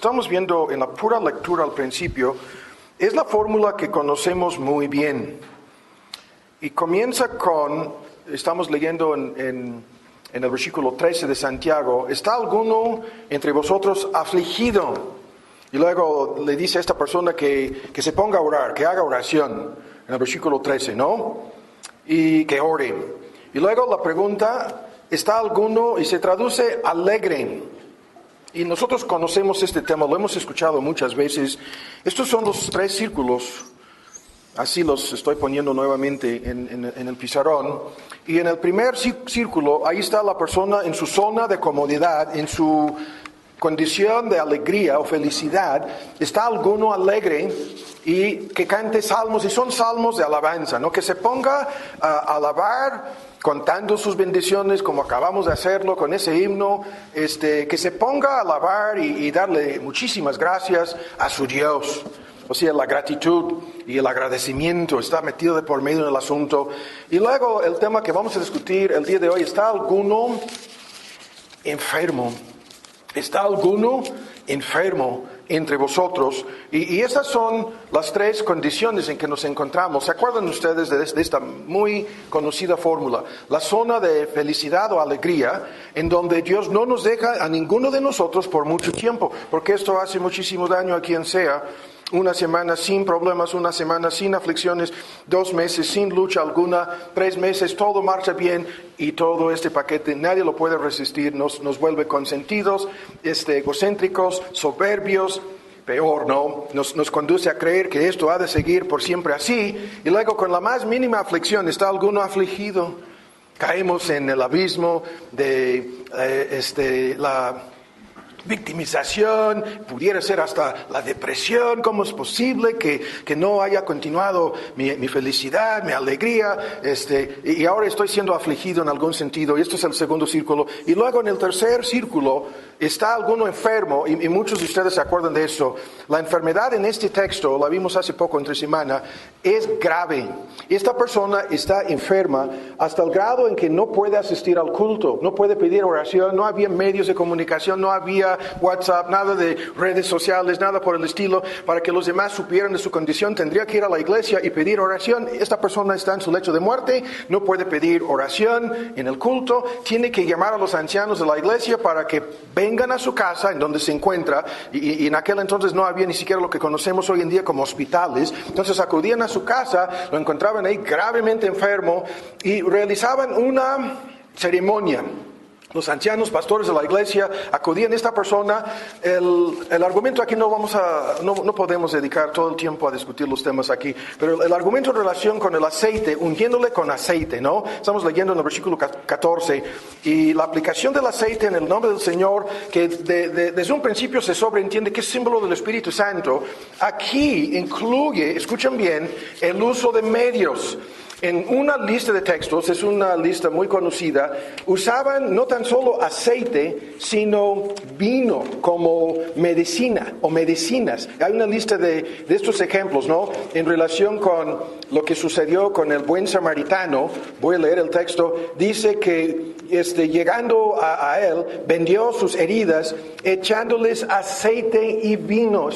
estamos viendo en la pura lectura al principio, es la fórmula que conocemos muy bien. Y comienza con, estamos leyendo en el versículo 13 de Santiago, ¿está alguno entre vosotros afligido? Y luego le dice a esta persona que se ponga a orar, que haga oración, en el versículo 13, ¿no? Y que ore. Y luego la pregunta, ¿está alguno? Y se traduce alegre. Y nosotros conocemos este tema, lo hemos escuchado muchas veces. Estos son los 3 círculos, así los estoy poniendo nuevamente en el pizarrón. Y en el primer círculo, ahí está la persona en su zona de comodidad, en su condición de alegría o felicidad. ¿Está alguno alegre? Y que cante salmos, y son salmos de alabanza, ¿no? Que se ponga a alabar, contando sus bendiciones como acabamos de hacerlo con ese himno, que se ponga a alabar y darle muchísimas gracias a su Dios. O sea, la gratitud y el agradecimiento está metido de por medio en el asunto. Y luego el tema que vamos a discutir el día de hoy, ¿está alguno enfermo? ¿Está alguno enfermo entre vosotros? Y esas son las 3 condiciones en que nos encontramos. ¿Se acuerdan ustedes de esta muy conocida fórmula? La zona de felicidad o alegría, en donde Dios no nos deja a ninguno de nosotros por mucho tiempo, porque esto hace muchísimo daño a quien sea. Una semana sin problemas, una semana sin aflicciones, 2 meses sin lucha alguna, 3 meses, todo marcha bien, y todo este paquete nadie lo puede resistir, nos vuelve consentidos, egocéntricos, soberbios, peor, ¿no? Nos conduce a creer que esto ha de seguir por siempre así, y luego con la más mínima aflicción, ¿está alguno afligido? Caemos en el abismo de la victimización, pudiera ser hasta la depresión. ¿Cómo es posible que no haya continuado mi felicidad, mi alegría? Y ahora estoy siendo afligido en algún sentido, y esto es el segundo círculo. Y luego en el tercer círculo, ¿está alguno enfermo? Y muchos de ustedes se acuerdan de eso. La enfermedad en este texto, la vimos hace poco entre semana, es grave. Esta persona está enferma hasta el grado en que no puede asistir al culto, no puede pedir oración, no había medios de comunicación, no había WhatsApp, nada de redes sociales, nada por el estilo, para que los demás supieran de su condición. Tendría que ir a la iglesia y pedir oración. Esta persona está en su lecho de muerte, no puede pedir oración en el culto, tiene que llamar a los ancianos de la iglesia para que vengan a su casa en donde se encuentra, y en aquel entonces no había ni siquiera lo que conocemos hoy en día como hospitales. Entonces acudían a su casa, lo encontraban ahí gravemente enfermo, y realizaban una ceremonia. Los ancianos, pastores de la iglesia, acudían a esta persona. El argumento aquí no podemos dedicar todo el tiempo a discutir los temas aquí, pero el argumento en relación con el aceite, ungiéndole con aceite, ¿no? Estamos leyendo en el versículo 14, y la aplicación del aceite en el nombre del Señor, que desde un principio se sobreentiende que es símbolo del Espíritu Santo, aquí incluye, escuchen bien, el uso de medios. En una lista de textos, es una lista muy conocida, usaban no tan solo aceite, sino vino como medicina o medicinas. Hay una lista de estos ejemplos, ¿no? En relación con lo que sucedió con el buen samaritano, voy a leer el texto, dice que llegando a él, vendió sus heridas, echándoles aceite y vino.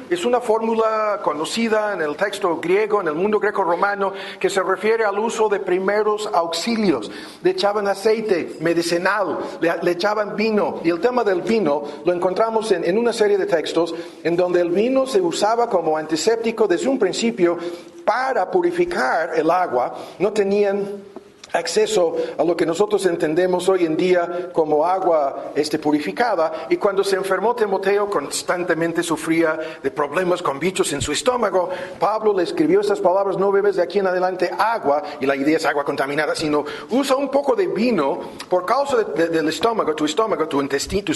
Es una fórmula conocida en el texto griego, en el mundo greco-romano, que se refiere al uso de primeros auxilios. Le echaban aceite medicinal, le echaban vino, y el tema del vino lo encontramos en una serie de textos en donde el vino se usaba como antiséptico desde un principio para purificar el agua. No tenían acceso a lo que nosotros entendemos hoy en día como agua purificada, y cuando se enfermó Timoteo constantemente sufría de problemas con bichos en su estómago. Pablo le escribió estas palabras: no bebes de aquí en adelante agua, y la idea es agua contaminada, sino usa un poco de vino por causa del estómago, tus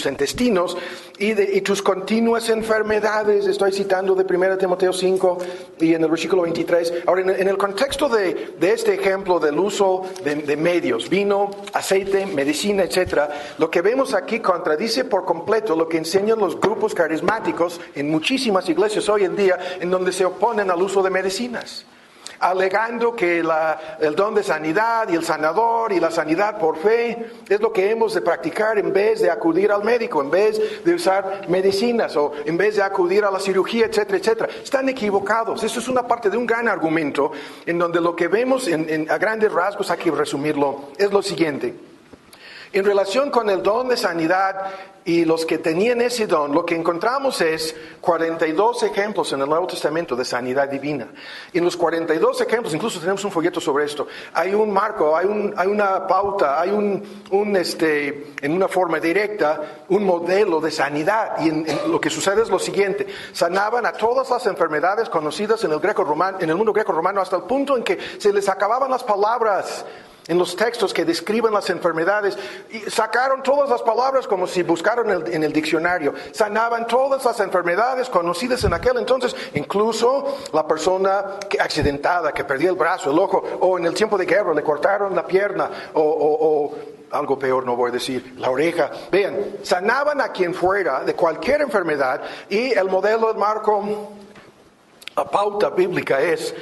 intestinos y tus continuas enfermedades. Estoy citando de 1 Timoteo 5 y en el versículo 23. Ahora, en el contexto de este ejemplo del uso de medios, vino, aceite, medicina, etcétera, lo que vemos aquí contradice por completo lo que enseñan los grupos carismáticos en muchísimas iglesias hoy en día, en donde se oponen al uso de medicinas. alegando que el don de sanidad y el sanador y la sanidad por fe es lo que hemos de practicar en vez de acudir al médico, en vez de usar medicinas o en vez de acudir a la cirugía, etcétera, etcétera. Están equivocados. Eso es una parte de un gran argumento en donde lo que vemos a grandes rasgos, hay que resumirlo, es lo siguiente. En relación con el don de sanidad y los que tenían ese don, lo que encontramos es 42 ejemplos en el Nuevo Testamento de sanidad divina. En los 42 ejemplos, incluso tenemos un folleto sobre esto, hay un marco, hay una pauta, hay en una forma directa, un modelo de sanidad. Y en lo que sucede es lo siguiente: sanaban a todas las enfermedades conocidas en el mundo greco-romano hasta el punto en que se les acababan las palabras en los textos que describen las enfermedades, y sacaron todas las palabras como si buscaran en el diccionario. Sanaban todas las enfermedades conocidas en aquel entonces, incluso la persona accidentada, que perdía el brazo, el ojo, o en el tiempo de guerra le cortaron la pierna, o algo peor no voy a decir, la oreja. Vean, sanaban a quien fuera de cualquier enfermedad, y el modelo, el marco, la pauta bíblica es: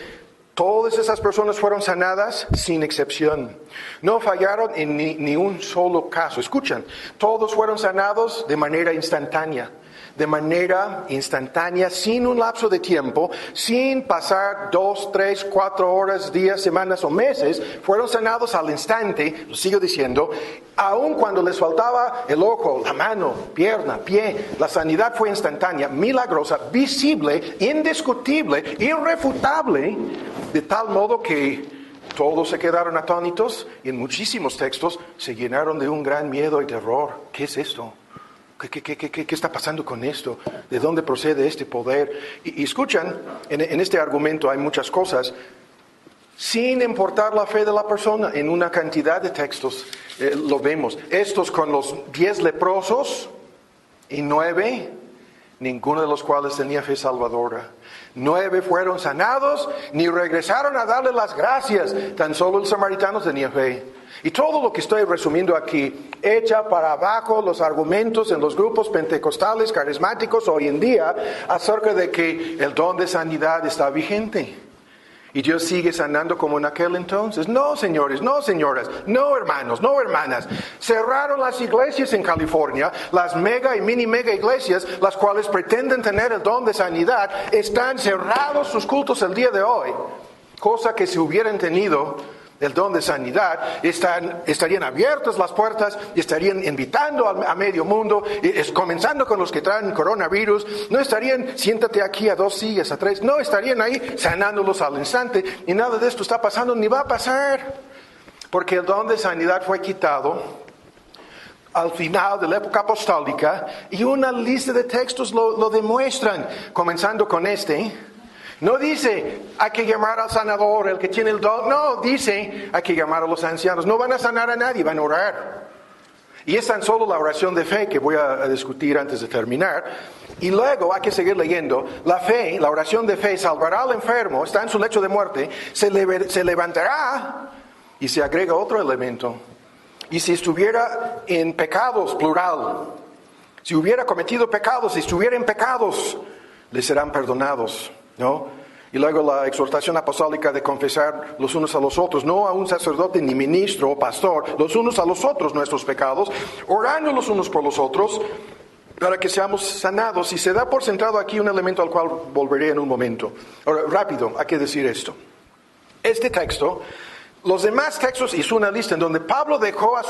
todas esas personas fueron sanadas sin excepción. No fallaron en ni un solo caso. Escuchan, todos fueron sanados de manera instantánea. De manera instantánea, sin un lapso de tiempo, sin pasar 2, 3, 4 horas, días, semanas o meses. Fueron sanados al instante, lo sigo diciendo, aun cuando les faltaba el ojo, la mano, pierna, pie. La sanidad fue instantánea, milagrosa, visible, indiscutible, irrefutable, de tal modo que todos se quedaron atónitos y en muchísimos textos se llenaron de un gran miedo y terror. ¿Qué es esto? ¿Qué está pasando con esto? ¿De dónde procede este poder? Y escuchan, en este argumento hay muchas cosas, sin importar la fe de la persona. En una cantidad de textos lo vemos. Estos con los 10 leprosos y 9, ninguno de los cuales tenía fe salvadora. 9 fueron sanados, ni regresaron a darle las gracias. Tan solo el samaritano tenía fe. Y todo lo que estoy resumiendo aquí echa para abajo los argumentos en los grupos pentecostales carismáticos hoy en día acerca de que el don de sanidad está vigente. Y Dios sigue sanando como en aquel entonces. No, señores, no, señoras, no, hermanos, no, hermanas. Cerraron las iglesias en California, las mega y mini mega iglesias, las cuales pretenden tener el don de sanidad, están cerrados sus cultos el día de hoy. Cosa que si hubieran tenido el don de sanidad, estarían abiertas las puertas y estarían invitando a medio mundo, comenzando con los que traen coronavirus. No estarían, siéntate aquí a 2 sillas, a 3, no, estarían ahí sanándolos al instante, y nada de esto está pasando ni va a pasar, porque el don de sanidad fue quitado al final de la época apostólica, y una lista de textos lo demuestran, comenzando con este. No dice, hay que llamar al sanador, el que tiene el don. No, dice, hay que llamar a los ancianos. No van a sanar a nadie, van a orar. Y es tan solo la oración de fe que voy a discutir antes de terminar. Y luego hay que seguir leyendo. La fe, la oración de fe, salvará al enfermo, está en su lecho de muerte, se levantará, y se agrega otro elemento. Y si estuviera en pecados, plural, si hubiera cometido pecados, si estuviera en pecados, le serán perdonados. ¿No? Y luego la exhortación apostólica de confesar los unos a los otros, no a un sacerdote ni ministro o pastor, los unos a los otros nuestros pecados, orando los unos por los otros para que seamos sanados. Y se da por centrado aquí un elemento al cual volveré en un momento. Ahora, rápido, hay que decir esto. Este texto, los demás textos, hizo una lista en donde Pablo dejó a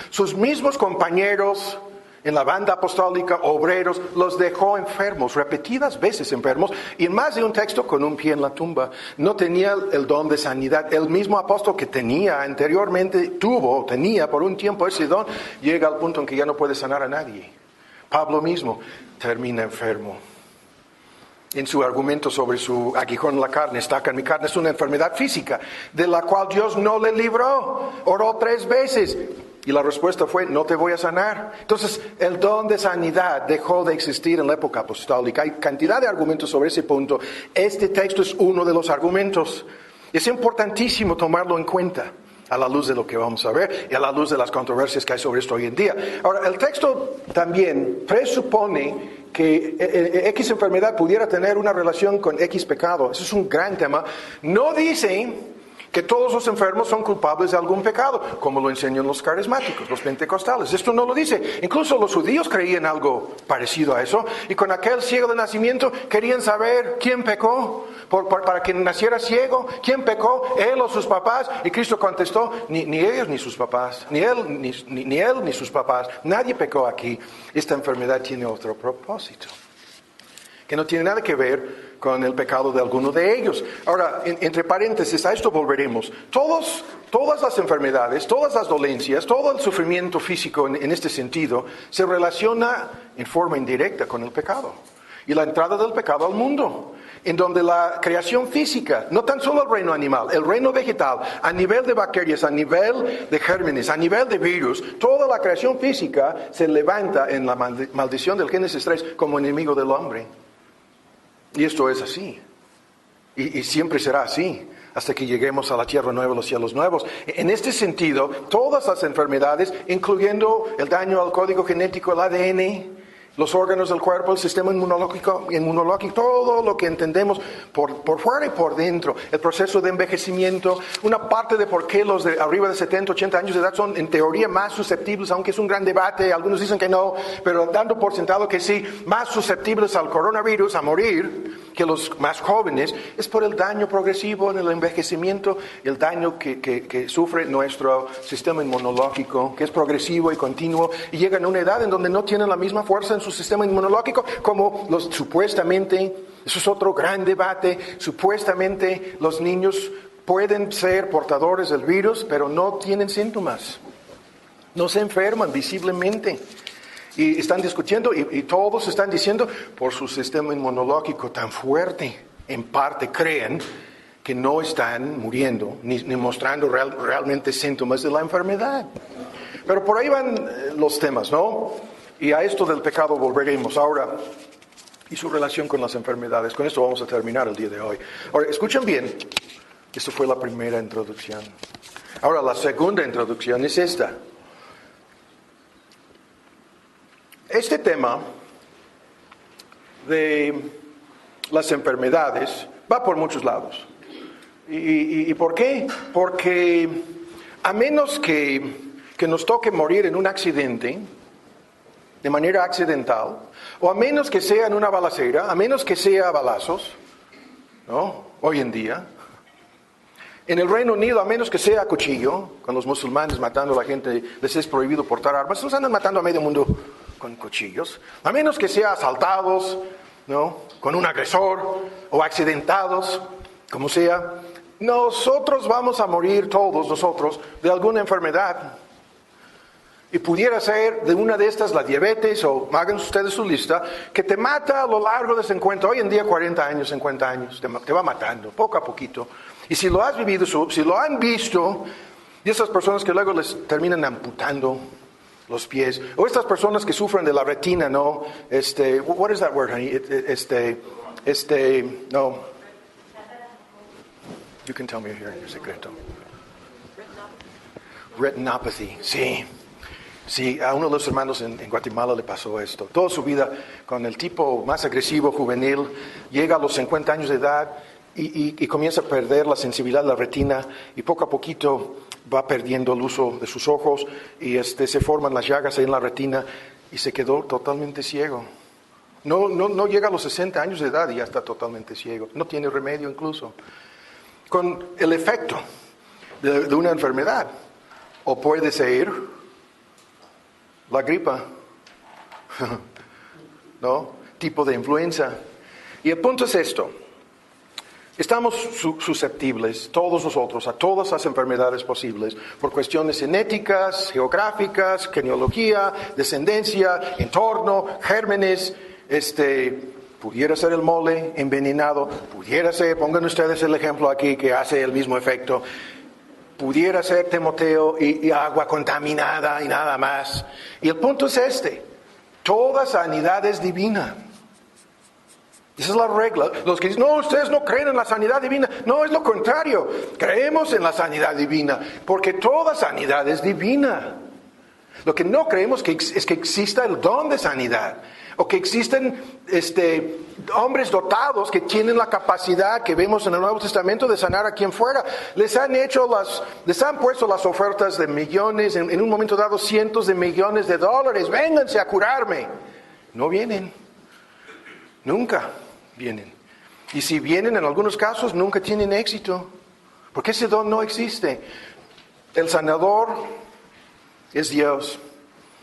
sus mismos compañeros en la banda apostólica, obreros, los dejó enfermos, repetidas veces enfermos, y en más de un texto con un pie en la tumba. No tenía el don de sanidad. El mismo apóstol que tenía anteriormente, tenía por un tiempo ese don, llega al punto en que ya no puede sanar a nadie. Pablo mismo termina enfermo. En su argumento sobre su aguijón en la carne, estaca en mi carne, es una enfermedad física, de la cual Dios no le libró. Oró 3 veces. Y la respuesta fue, no te voy a sanar. Entonces, el don de sanidad dejó de existir en la época apostólica. Hay cantidad de argumentos sobre ese punto. Este texto es uno de los argumentos. Es importantísimo tomarlo en cuenta. a la luz de lo que vamos a ver y a la luz de las controversias que hay sobre esto hoy en día. Ahora, el texto también presupone que X enfermedad pudiera tener una relación con X pecado. Eso es un gran tema. No dice que todos los enfermos son culpables de algún pecado, como lo enseñan los carismáticos, los pentecostales. Esto no lo dice. Incluso los judíos creían algo parecido a eso. Y con aquel ciego de nacimiento querían saber quién pecó para que naciera ciego. ¿Quién pecó? ¿Él o sus papás? Y Cristo contestó, ni ellos ni sus papás, ni él ni sus papás. Nadie pecó aquí. Esta enfermedad tiene otro propósito, que no tiene nada que ver con el pecado de alguno de ellos. Ahora, entre paréntesis, a esto volveremos. Todas las enfermedades, todas las dolencias, todo el sufrimiento físico en este sentido, se relaciona en forma indirecta con el pecado. Y la entrada del pecado al mundo, en donde la creación física, no tan solo el reino animal, el reino vegetal, a nivel de bacterias, a nivel de gérmenes, a nivel de virus, toda la creación física se levanta en la maldición del Génesis 3 como enemigo del hombre. Y esto es así. Y siempre será así, hasta que lleguemos a la tierra nueva y los cielos nuevos. En este sentido, todas las enfermedades, incluyendo el daño al código genético, el ADN, los órganos del cuerpo, el sistema inmunológico, todo lo que entendemos por fuera y por dentro, el proceso de envejecimiento, una parte de por qué los de arriba de 70, 80 años de edad son en teoría más susceptibles, aunque es un gran debate, algunos dicen que no, pero dando por sentado que sí, más susceptibles al coronavirus, a morir, que los más jóvenes, es por el daño progresivo en el envejecimiento, el daño que sufre nuestro sistema inmunológico, que es progresivo y continuo, y llegan a una edad en donde no tienen la misma fuerza en su sistema inmunológico como los supuestamente, eso es otro gran debate, supuestamente los niños pueden ser portadores del virus, pero no tienen síntomas, no se enferman visiblemente. Y están discutiendo y todos están diciendo, por su sistema inmunológico tan fuerte, en parte creen que no están muriendo, ni mostrando realmente síntomas de la enfermedad. Pero por ahí van los temas, ¿no? Y a esto del pecado volveremos ahora y su relación con las enfermedades. Con esto vamos a terminar el día de hoy. Ahora, escuchen bien, esto fue la primera introducción. Ahora, la segunda introducción es esta. Este tema de las enfermedades va por muchos lados. ¿Y por qué? Porque a menos que nos toque morir en un accidente, de manera accidental, o a menos que sea en una balacera, a menos que sea a balazos, ¿no? Hoy en día, en el Reino Unido, a menos que sea a cuchillo, con los musulmanes matando a la gente, les es prohibido portar armas, nos andan matando a medio mundo con cuchillos, a menos que sea asaltados, ¿no? Con un agresor, o accidentados, como sea, nosotros vamos a morir todos nosotros de alguna enfermedad. Y pudiera ser de una de estas, la diabetes, o hagan ustedes su lista, que te mata a lo largo de 50, hoy en día 40 años, 50 años, te va matando, poco a poquito. Y si lo has vivido, si lo han visto, y esas personas que luego les terminan amputando los pies, o estas personas que sufren de la retina, ¿no? What is that word, honey? No. You can tell me here en secreto. Retinopathy, sí. Sí, a uno de los hermanos en Guatemala le pasó esto. Toda su vida, con el tipo más agresivo, juvenil, llega a los 50 años de edad y comienza a perder la sensibilidad de la retina y poco a poquito va perdiendo el uso de sus ojos y se forman las llagas ahí en la retina y se quedó totalmente ciego. No llega a los 60 años de edad y ya está totalmente ciego. No tiene remedio incluso. Con el efecto de una enfermedad. O puede ser la gripa, ¿no? Tipo de influenza. Y el punto es esto. Estamos susceptibles, todos nosotros, a todas las enfermedades posibles, por cuestiones genéticas, geográficas, genealogía, descendencia, entorno, gérmenes, pudiera ser el mole envenenado, pudiera ser, pongan ustedes el ejemplo aquí que hace el mismo efecto, pudiera ser Timoteo y agua contaminada y nada más. Y el punto es toda sanidad es divina. Esa es la regla. Los que dicen, no, ustedes no creen en la sanidad divina. No, es lo contrario. Creemos en la sanidad divina, porque toda sanidad es divina. Lo que no creemos es que exista el don de sanidad, o que existen hombres dotados que tienen la capacidad que vemos en el Nuevo Testamento de sanar a quien fuera. Les han puesto las ofertas de millones, en un momento dado cientos de millones de dólares. Vénganse a curarme. No vienen. Nunca vienen. Y si vienen, en algunos casos, nunca tienen éxito. Porque ese don no existe. El sanador es Dios.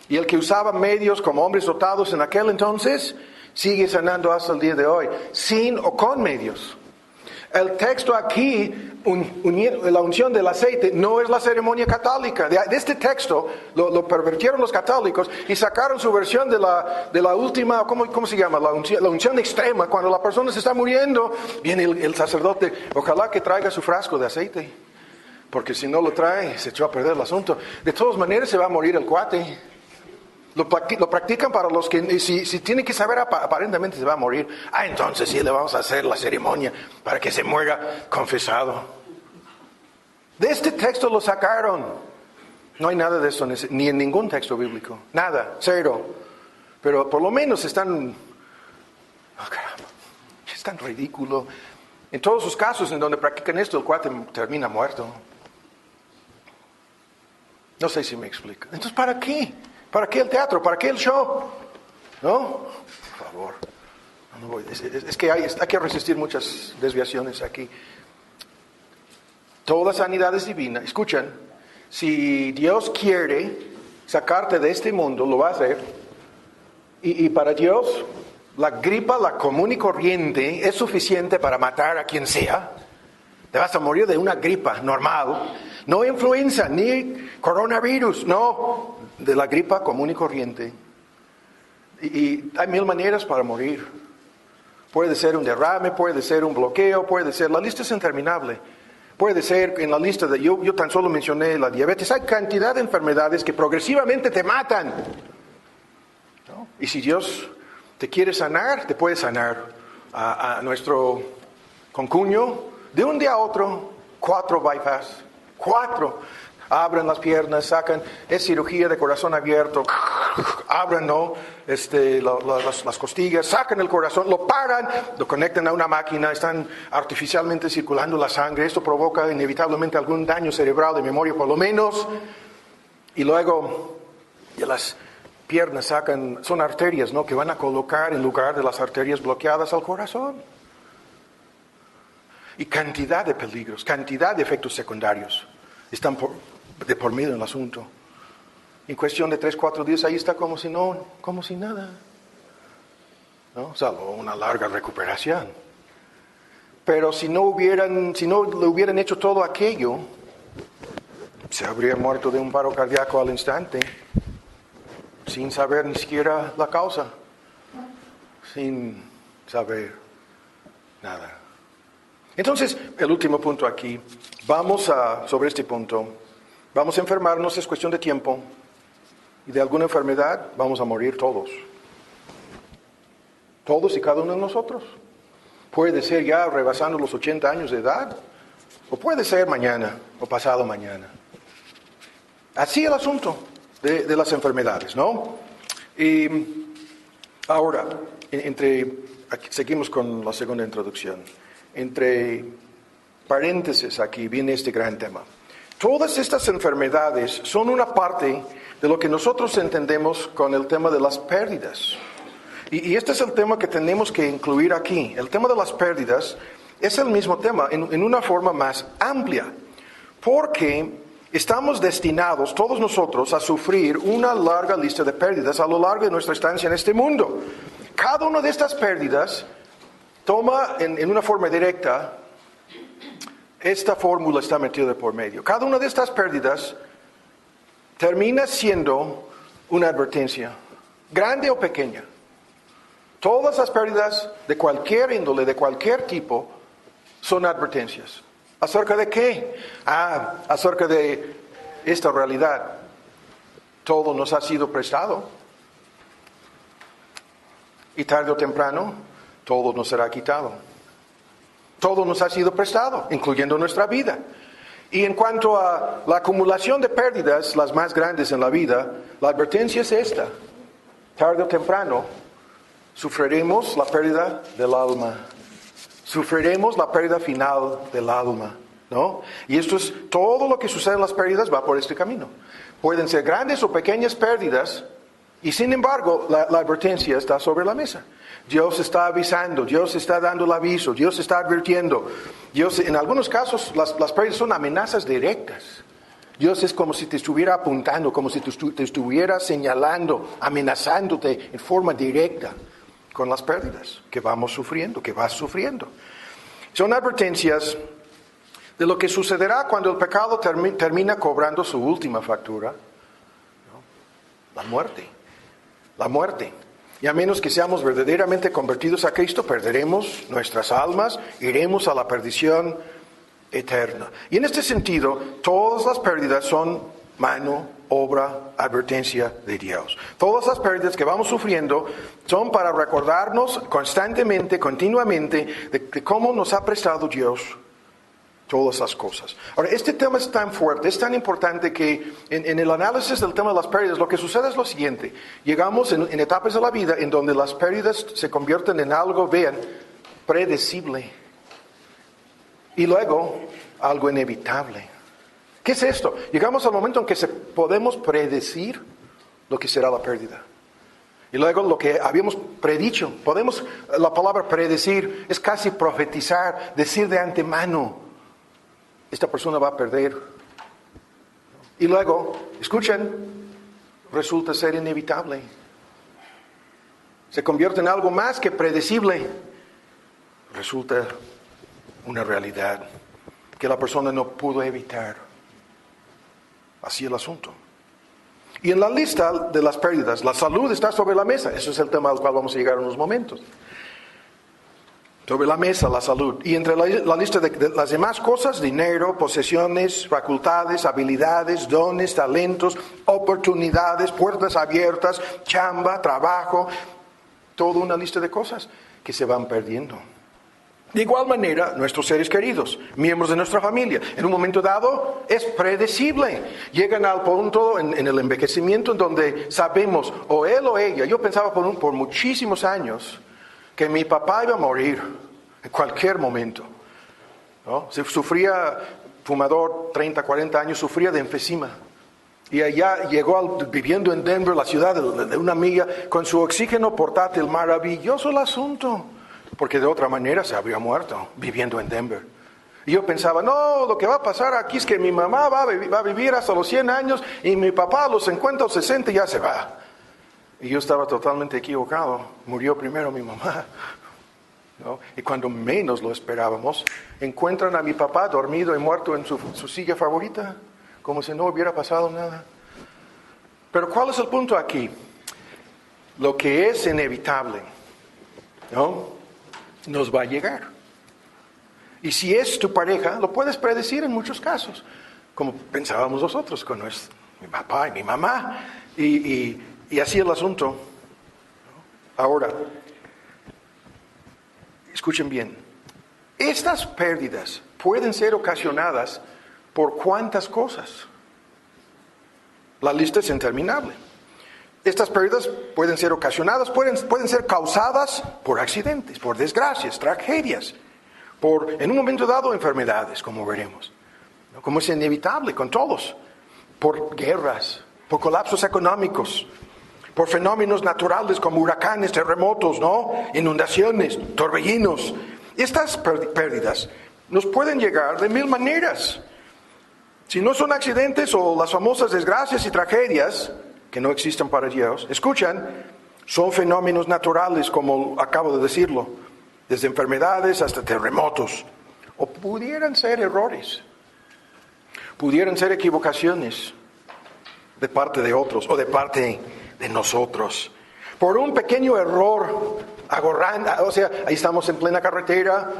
Y el que usaba medios como hombres dotados en aquel entonces, sigue sanando hasta el día de hoy, sin o con medios. El texto aquí, la unción del aceite, no es la ceremonia católica. De este texto lo pervertieron los católicos y sacaron su versión de la última, ¿cómo se llama? La unción extrema. Cuando la persona se está muriendo, viene el sacerdote, ojalá que traiga su frasco de aceite. Porque si no lo trae, se echó a perder el asunto. De todas maneras se va a morir el cuate. Lo practican para los que, si tienen que saber, aparentemente se va a morir. Entonces sí le vamos a hacer la ceremonia para que se muera confesado. De este texto lo sacaron. No hay nada de eso, ni en ningún texto bíblico. Nada, cero. Pero por lo menos es tan ridículo. En todos los casos en donde practican esto, el cuate termina muerto. No sé si me explico. Entonces, ¿para qué? ¿Para qué el teatro? ¿Para qué el show? ¿No? Por favor. No voy. Es que hay que resistir muchas desviaciones aquí. Toda sanidad es divina. Escuchen, si Dios quiere sacarte de este mundo, lo va a hacer. Y para Dios, la gripa, la común y corriente, es suficiente para matar a quien sea. Te vas a morir de una gripa normal. No influenza, ni coronavirus, no. De la gripa común y corriente. Y hay 1000 maneras para morir. Puede ser un derrame, puede ser un bloqueo, puede ser... La lista es interminable. Puede ser en la lista de... Yo tan solo mencioné la diabetes. Hay cantidad de enfermedades que progresivamente te matan. ¿No? Y si Dios te quiere sanar, te puede sanar. A nuestro concuño, de un día a otro, 4 bypass. 4. Abren las piernas, sacan, es cirugía de corazón abierto, abren, ¿no? Las costillas, sacan el corazón, lo paran, lo conectan a una máquina, están artificialmente circulando la sangre. Esto provoca inevitablemente algún daño cerebral de memoria, por lo menos. Y luego, de las piernas sacan, son arterias, ¿no? Que van a colocar en lugar de las arterias bloqueadas al corazón. Y cantidad de peligros, cantidad de efectos secundarios están de por medio del asunto. En cuestión de 3-4 días ahí está como si nada, ¿no? Salvo una larga recuperación. Pero si no le hubieran hecho todo aquello, se habría muerto de un paro cardíaco al instante, sin saber ni siquiera la causa, sin saber nada. Entonces, el último punto aquí, sobre este punto, vamos a enfermarnos, es cuestión de tiempo, y de alguna enfermedad vamos a morir todos. Todos y cada uno de nosotros. Puede ser ya rebasando los 80 años de edad, o puede ser mañana, o pasado mañana. Así el asunto de las enfermedades, ¿no? Y ahora, aquí seguimos con la segunda introducción. Entre paréntesis aquí viene este gran tema. Todas estas enfermedades son una parte de lo que nosotros entendemos con el tema de las pérdidas. Y este es el tema que tenemos que incluir aquí. El tema de las pérdidas es el mismo tema en una forma más amplia. Porque estamos destinados, todos nosotros, a sufrir una larga lista de pérdidas a lo largo de nuestra estancia en este mundo. Cada una de estas pérdidas toma en una forma directa, esta fórmula está metida de por medio. Cada una de estas pérdidas termina siendo una advertencia, grande o pequeña. Todas las pérdidas de cualquier índole, de cualquier tipo, son advertencias. ¿Acerca de qué? Acerca de esta realidad. Todo nos ha sido prestado. Y tarde o temprano todo nos será quitado. Todo nos ha sido prestado, incluyendo nuestra vida. Y en cuanto a la acumulación de pérdidas, las más grandes en la vida, la advertencia es esta. Tarde o temprano, sufriremos la pérdida del alma. Sufriremos la pérdida final del alma, ¿no? Y esto es, todo lo que sucede en las pérdidas va por este camino. Pueden ser grandes o pequeñas pérdidas, y sin embargo, la advertencia está sobre la mesa. Dios está avisando, Dios está dando el aviso, Dios está advirtiendo. Dios, en algunos casos, las pérdidas son amenazas directas. Dios es como si te estuviera apuntando, como si te estuviera señalando, amenazándote en forma directa con las pérdidas que vamos sufriendo, que vas sufriendo. Son advertencias de lo que sucederá cuando el pecado termina cobrando su última factura, ¿no? La muerte. La muerte. Y a menos que seamos verdaderamente convertidos a Cristo, perderemos nuestras almas, iremos a la perdición eterna. Y en este sentido, todas las pérdidas son mano, obra, advertencia de Dios. Todas las pérdidas que vamos sufriendo son para recordarnos constantemente, continuamente, de cómo nos ha prestado Dios todas las cosas. Ahora, este tema es tan fuerte, es tan importante que en el análisis del tema de las pérdidas, lo que sucede es lo siguiente. Llegamos en etapas de la vida en donde las pérdidas se convierten en algo, vean, predecible. Y luego, algo inevitable. ¿Qué es esto? Llegamos al momento en que podemos predecir lo que será la pérdida. Y luego lo que habíamos predicho, la palabra predecir es casi profetizar, decir de antemano, esta persona va a perder. Y luego, escuchen, resulta ser inevitable. Se convierte en algo más que predecible. Resulta una realidad que la persona no pudo evitar. Así el asunto. Y en la lista de las pérdidas, la salud está sobre la mesa. Eso es el tema al cual vamos a llegar en unos momentos. Sobre la mesa, la salud. Y entre la lista de las demás cosas, dinero, posesiones, facultades, habilidades, dones, talentos, oportunidades, puertas abiertas, chamba, trabajo, toda una lista de cosas que se van perdiendo. De igual manera, nuestros seres queridos, miembros de nuestra familia, en un momento dado es predecible. Llegan al punto en el envejecimiento en donde sabemos, o él o ella, yo pensaba por muchísimos años, que mi papá iba a morir en cualquier momento, ¿no? Se sufría, fumador, 30, 40 años, sufría de enfisema. Y allá llegó viviendo en Denver, la ciudad de una amiga, con su oxígeno portátil, maravilloso el asunto, porque de otra manera se habría muerto viviendo en Denver. Y yo pensaba, no, lo que va a pasar aquí es que mi mamá va a vivir hasta los 100 años y mi papá a los 50 o 60 ya se va. Y yo estaba totalmente equivocado. Murió primero mi mamá, ¿no? Y cuando menos lo esperábamos, encuentran a mi papá dormido y muerto en su silla favorita, como si no hubiera pasado nada. Pero ¿cuál es el punto aquí? Lo que es inevitable, ¿no?, nos va a llegar. Y si es tu pareja, lo puedes predecir en muchos casos, como pensábamos nosotros con mi papá y mi mamá. Y así el asunto. Ahora, escuchen bien. Estas pérdidas pueden ser ocasionadas por cuántas cosas. La lista es interminable. Estas pérdidas pueden ser ocasionadas, pueden ser causadas por accidentes, por desgracias, tragedias, en un momento dado, enfermedades, como veremos. Como es inevitable con todos. Por guerras, por colapsos económicos, por fenómenos naturales como huracanes, terremotos, ¿no?, inundaciones, torbellinos. Estas pérdidas nos pueden llegar de mil maneras. Si no son accidentes o las famosas desgracias y tragedias, que no existen para Dios, escuchan, son fenómenos naturales, como acabo de decirlo, desde enfermedades hasta terremotos. O pudieran ser errores, pudieran ser equivocaciones de parte de otros o de parte de nosotros. Por un pequeño error, ahí estamos en plena carretera,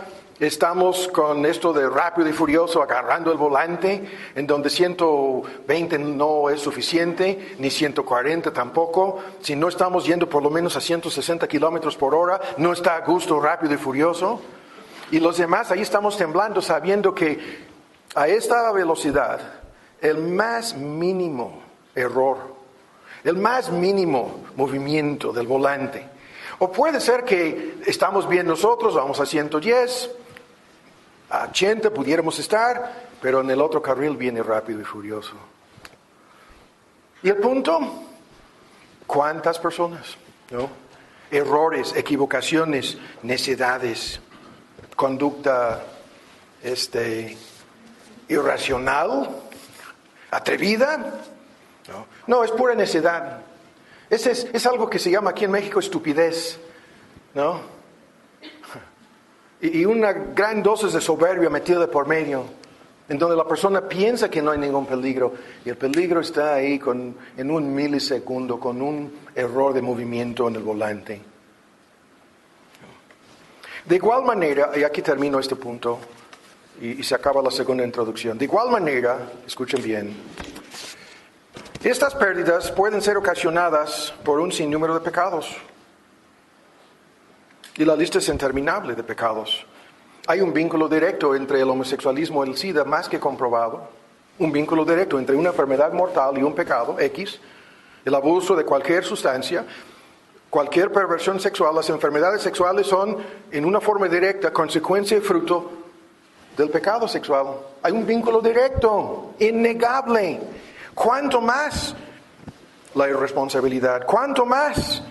Estamos con esto de rápido y furioso agarrando el volante, en donde 120 no es suficiente, ni 140 tampoco. Si no estamos yendo por lo menos a 160 kilómetros por hora, no está a gusto rápido y furioso. Y los demás ahí estamos temblando sabiendo que a esta velocidad, el más mínimo error, el más mínimo movimiento del volante, o puede ser que estamos bien nosotros, vamos a 110, a 80 pudiéramos estar, pero en el otro carril viene rápido y furioso. ¿Y el punto? ¿Cuántas personas? ¿No? Errores, equivocaciones, necedades, conducta irracional, atrevida. No, es pura necedad. Es algo que se llama aquí en México estupidez, ¿no? Y una gran dosis de soberbia metida de por medio, en donde la persona piensa que no hay ningún peligro, y el peligro está ahí en un milisegundo, con un error de movimiento en el volante. De igual manera, y aquí termino este punto, y se acaba la segunda introducción. De igual manera, escuchen bien, estas pérdidas pueden ser ocasionadas por un sinnúmero de pecados. Y la lista es interminable de pecados. Hay un vínculo directo entre el homosexualismo y el SIDA más que comprobado. Un vínculo directo entre una enfermedad mortal y un pecado, X. El abuso de cualquier sustancia, cualquier perversión sexual. Las enfermedades sexuales son en una forma directa consecuencia y fruto del pecado sexual. Hay un vínculo directo, innegable. ¿Cuánto más la irresponsabilidad? ¿Cuánto más?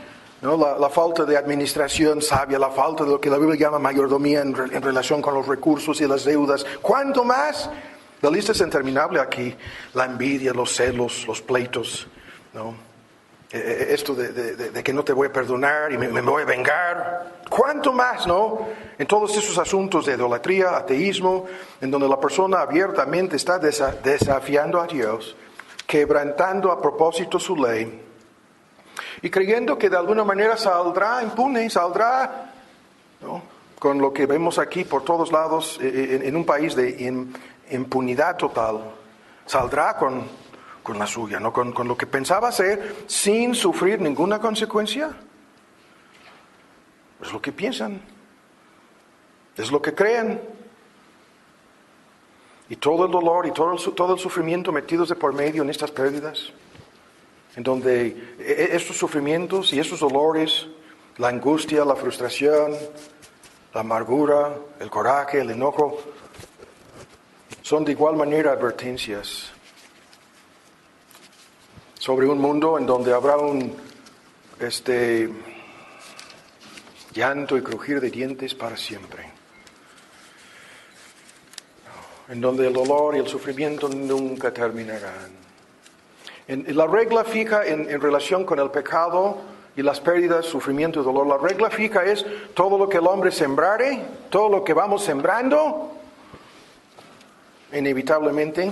¿No? La falta de administración sabia, la falta de lo que la Biblia llama mayordomía en relación con los recursos y las deudas. ¿Cuánto más? La lista es interminable aquí. La envidia, los celos, los pleitos, ¿no? Esto de que no te voy a perdonar y me voy a vengar. ¿Cuánto más, no? En todos esos asuntos de idolatría, ateísmo, en donde la persona abiertamente está desafiando a Dios, quebrantando a propósito su ley, y creyendo que de alguna manera saldrá impune, saldrá, ¿no?, con lo que vemos aquí por todos lados en un país de impunidad total, saldrá con la suya, ¿no?, con lo que pensaba hacer sin sufrir ninguna consecuencia. Es lo que piensan, es lo que creen. Y todo el dolor y todo el sufrimiento metidos de por medio en estas pérdidas, en donde estos sufrimientos y esos dolores, la angustia, la frustración, la amargura, el coraje, el enojo, son de igual manera advertencias sobre un mundo en donde habrá un llanto y crujir de dientes para siempre, en donde el dolor y el sufrimiento nunca terminarán. La regla fija en relación con el pecado y las pérdidas, sufrimiento y dolor, la regla fija es todo lo que el hombre sembrare, todo lo que vamos sembrando, inevitablemente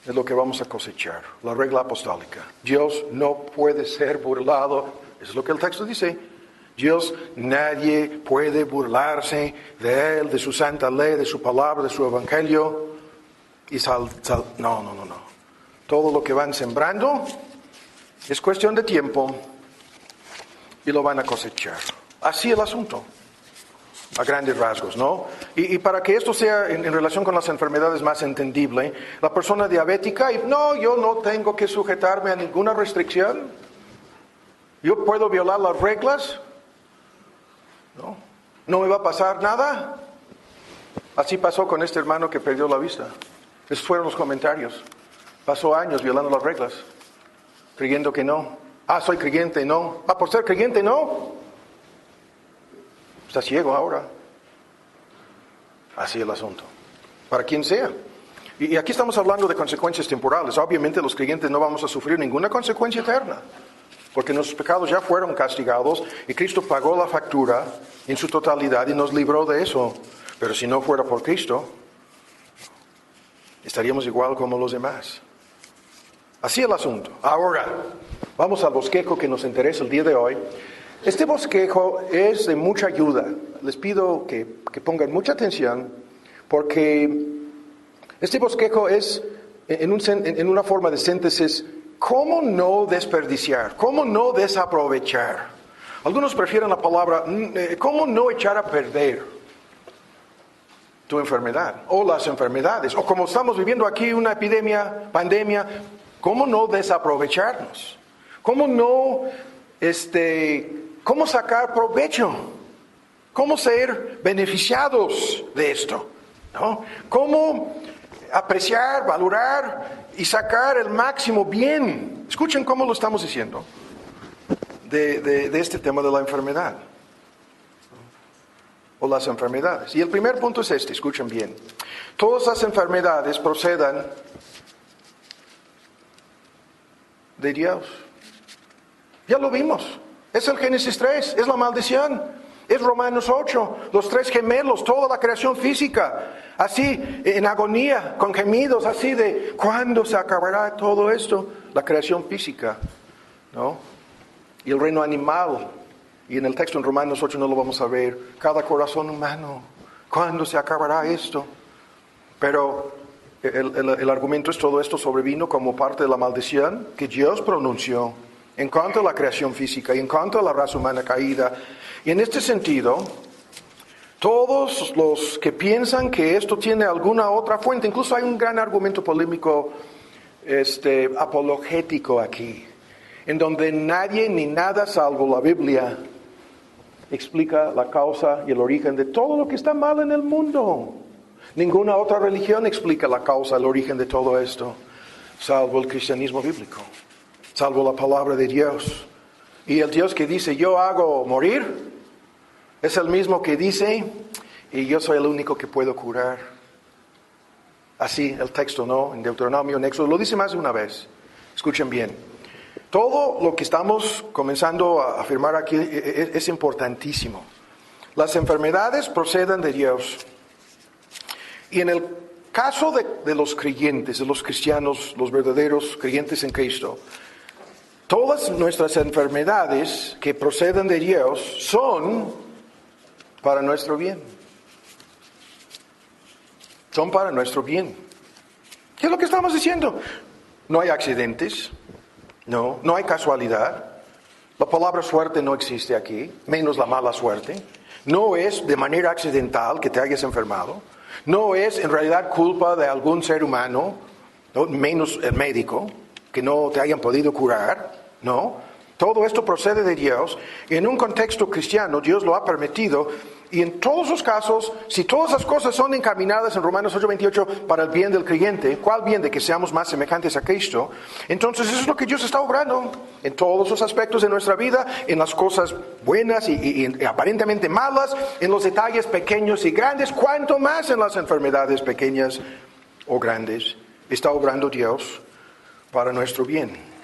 es lo que vamos a cosechar. La regla apostólica. Dios no puede ser burlado, eso es lo que el texto dice. Dios, nadie puede burlarse de Él, de su santa ley, de su palabra, de su evangelio. Y no. Todo lo que van sembrando es cuestión de tiempo y lo van a cosechar. Así el asunto, a grandes rasgos, ¿no? Y para que esto sea en relación con las enfermedades más entendible, la persona diabética, yo no tengo que sujetarme a ninguna restricción. Yo puedo violar las reglas. No me va a pasar nada. Así pasó con este hermano que perdió la vista. Esos fueron los comentarios. Pasó años violando las reglas, creyendo que no. Soy creyente, no. Por ser creyente, no. Está ciego ahora. Así el asunto. Para quien sea. Y aquí estamos hablando de consecuencias temporales. Obviamente los creyentes no vamos a sufrir ninguna consecuencia eterna, porque nuestros pecados ya fueron castigados y Cristo pagó la factura en su totalidad y nos libró de eso. Pero si no fuera por Cristo, estaríamos igual como los demás. Así el asunto. Ahora, vamos al bosquejo que nos interesa el día de hoy. Este bosquejo es de mucha ayuda. les pido que pongan mucha atención, porque este bosquejo es, en una forma de síntesis, cómo no desperdiciar, cómo no desaprovechar. Algunos prefieren la palabra, cómo no echar a perder tu enfermedad o las enfermedades. O como estamos viviendo aquí una epidemia, pandemia, cómo no desaprovecharnos. Cómo no, cómo sacar provecho. Cómo ser beneficiados de esto, ¿no? Cómo apreciar, valorar y sacar el máximo bien. Escuchen cómo lo estamos diciendo de este tema de la enfermedad o las enfermedades. Y el primer punto es este, escuchen bien. Todas las enfermedades proceden de Dios. Ya lo vimos. Es el Génesis 3, es la maldición. Es Romanos 8, los tres gemelos, toda la creación física, así en agonía, con gemidos, así de ¿cuándo se acabará todo esto? La creación física, ¿no? Y el reino animal, y en el texto en Romanos 8 no lo vamos a ver, cada corazón humano, ¿cuándo se acabará esto? Pero el argumento es todo esto sobrevino como parte de la maldición que Dios pronunció en cuanto a la creación física y en cuanto a la raza humana caída. Y en este sentido, todos los que piensan que esto tiene alguna otra fuente, incluso hay un gran argumento polémico, apologético aquí, en donde nadie ni nada salvo la Biblia explica la causa y el origen de todo lo que está mal en el mundo. Ninguna otra religión explica la causa, el origen de todo esto, salvo el cristianismo bíblico, salvo la palabra de Dios. Y el Dios que dice, yo hago morir, es el mismo que dice, y yo soy el único que puedo curar. Así el texto, ¿no? En Deuteronomio, en Éxodo, lo dice más de una vez. Escuchen bien. Todo lo que estamos comenzando a afirmar aquí es importantísimo. Las enfermedades proceden de Dios. Y en el caso de los creyentes, de los cristianos, los verdaderos creyentes en Cristo, todas nuestras enfermedades que proceden de Dios son para nuestro bien. Son para nuestro bien. ¿Qué es lo que estamos diciendo? No hay accidentes, no hay casualidad. La palabra suerte no existe aquí, menos la mala suerte. No es de manera accidental que te hayas enfermado. No es en realidad culpa de algún ser humano, ¿no? Menos el médico, que no te hayan podido curar, no. Todo esto procede de Dios y en un contexto cristiano Dios lo ha permitido y en todos los casos, si todas las cosas son encaminadas en Romanos 8:28 para el bien del creyente, ¿cuál bien? De que seamos más semejantes a Cristo. Entonces eso es lo que Dios está obrando en todos los aspectos de nuestra vida, en las cosas buenas y aparentemente malas, en los detalles pequeños y grandes, cuanto más en las enfermedades pequeñas o grandes, está obrando Dios para nuestro bien.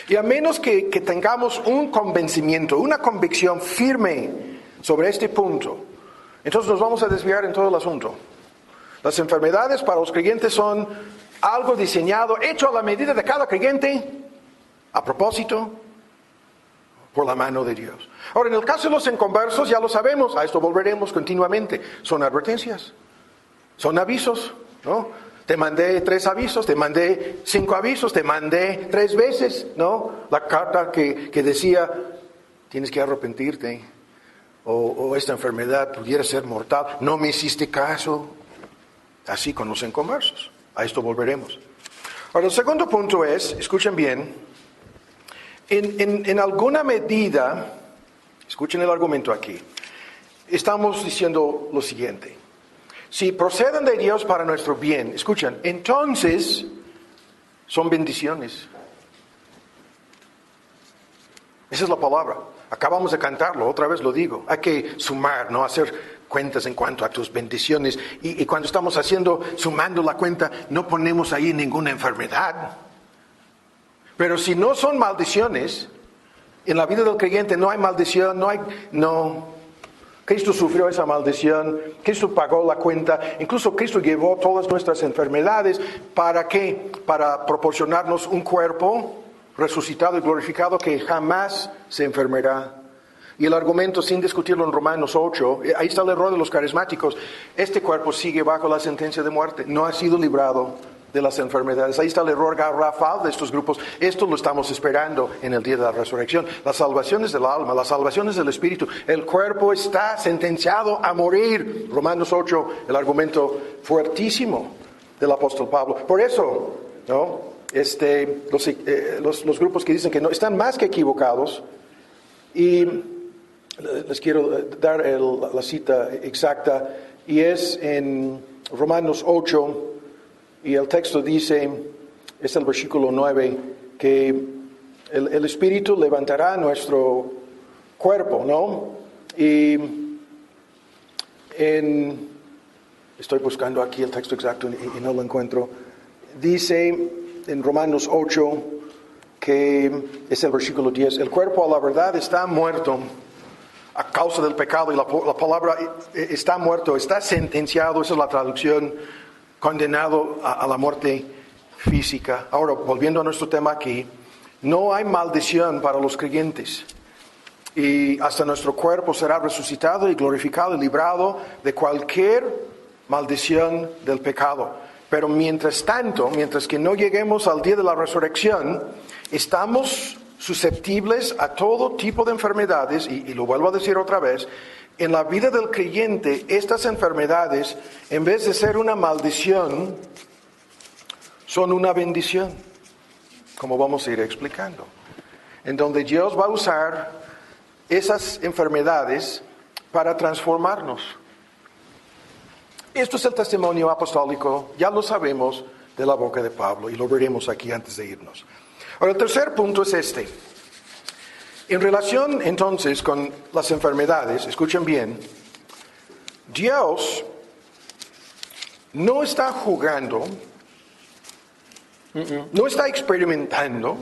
Y a menos que tengamos un convencimiento, una convicción firme sobre este punto, entonces nos vamos a desviar en todo el asunto. Las enfermedades para los creyentes son algo diseñado, hecho a la medida de cada creyente, a propósito, por la mano de Dios. Ahora, en el caso de los inconversos, ya lo sabemos, a esto volveremos continuamente, son advertencias, son avisos, ¿no? Te mandé 3 avisos, te mandé 5 avisos, te mandé 3 veces, ¿no? La carta que decía, tienes que arrepentirte, o esta enfermedad pudiera ser mortal, no me hiciste caso. Así con los inconversos, a esto volveremos. Ahora, el segundo punto es, escuchen bien, en alguna medida, escuchen el argumento aquí, estamos diciendo lo siguiente. Si proceden de Dios para nuestro bien, escuchen, entonces son bendiciones. Esa es la palabra. Acabamos de cantarlo, otra vez lo digo. Hay que sumar, no hacer cuentas en cuanto a tus bendiciones. Y cuando estamos sumando la cuenta, no ponemos ahí ninguna enfermedad. Pero si no son maldiciones, en la vida del creyente no hay maldición, no. Cristo sufrió esa maldición, Cristo pagó la cuenta, incluso Cristo llevó todas nuestras enfermedades. ¿Para qué? Para proporcionarnos un cuerpo resucitado y glorificado que jamás se enfermará. Y el argumento, sin discutirlo en Romanos 8, ahí está el error de los carismáticos. Este cuerpo sigue bajo la sentencia de muerte, no ha sido librado de las enfermedades. Ahí está el error garrafal de estos grupos. Esto lo estamos esperando en el día de la resurrección. Las salvaciones del alma, las salvaciones del espíritu. El cuerpo está sentenciado a morir. Romanos 8, el argumento fuertísimo del apóstol Pablo. Por eso, ¿no? Los grupos que dicen que no están más que equivocados. Y les quiero dar la cita exacta, y es en Romanos 8, y el texto dice, es el versículo 9, que el Espíritu levantará nuestro cuerpo, ¿no? Y estoy buscando aquí el texto exacto y no lo encuentro. Dice en Romanos 8, que es el versículo 10, el cuerpo a la verdad está muerto a causa del pecado, y la palabra está muerto, está sentenciado, esa es la traducción, condenado a la muerte física. Ahora, volviendo a nuestro tema aquí, no hay maldición para los creyentes, y hasta nuestro cuerpo será resucitado y glorificado y librado de cualquier maldición del pecado. Pero mientras tanto, mientras que no lleguemos al día de la resurrección, estamos susceptibles a todo tipo de enfermedades, y lo vuelvo a decir otra vez, en la vida del creyente, estas enfermedades, en vez de ser una maldición, son una bendición, como vamos a ir explicando, en donde Dios va a usar esas enfermedades para transformarnos. Esto es el testimonio apostólico, ya lo sabemos, de la boca de Pablo, y lo veremos aquí antes de irnos. Ahora, el tercer punto es este. En relación entonces con las enfermedades, escuchen bien, Dios no está jugando, no está experimentando,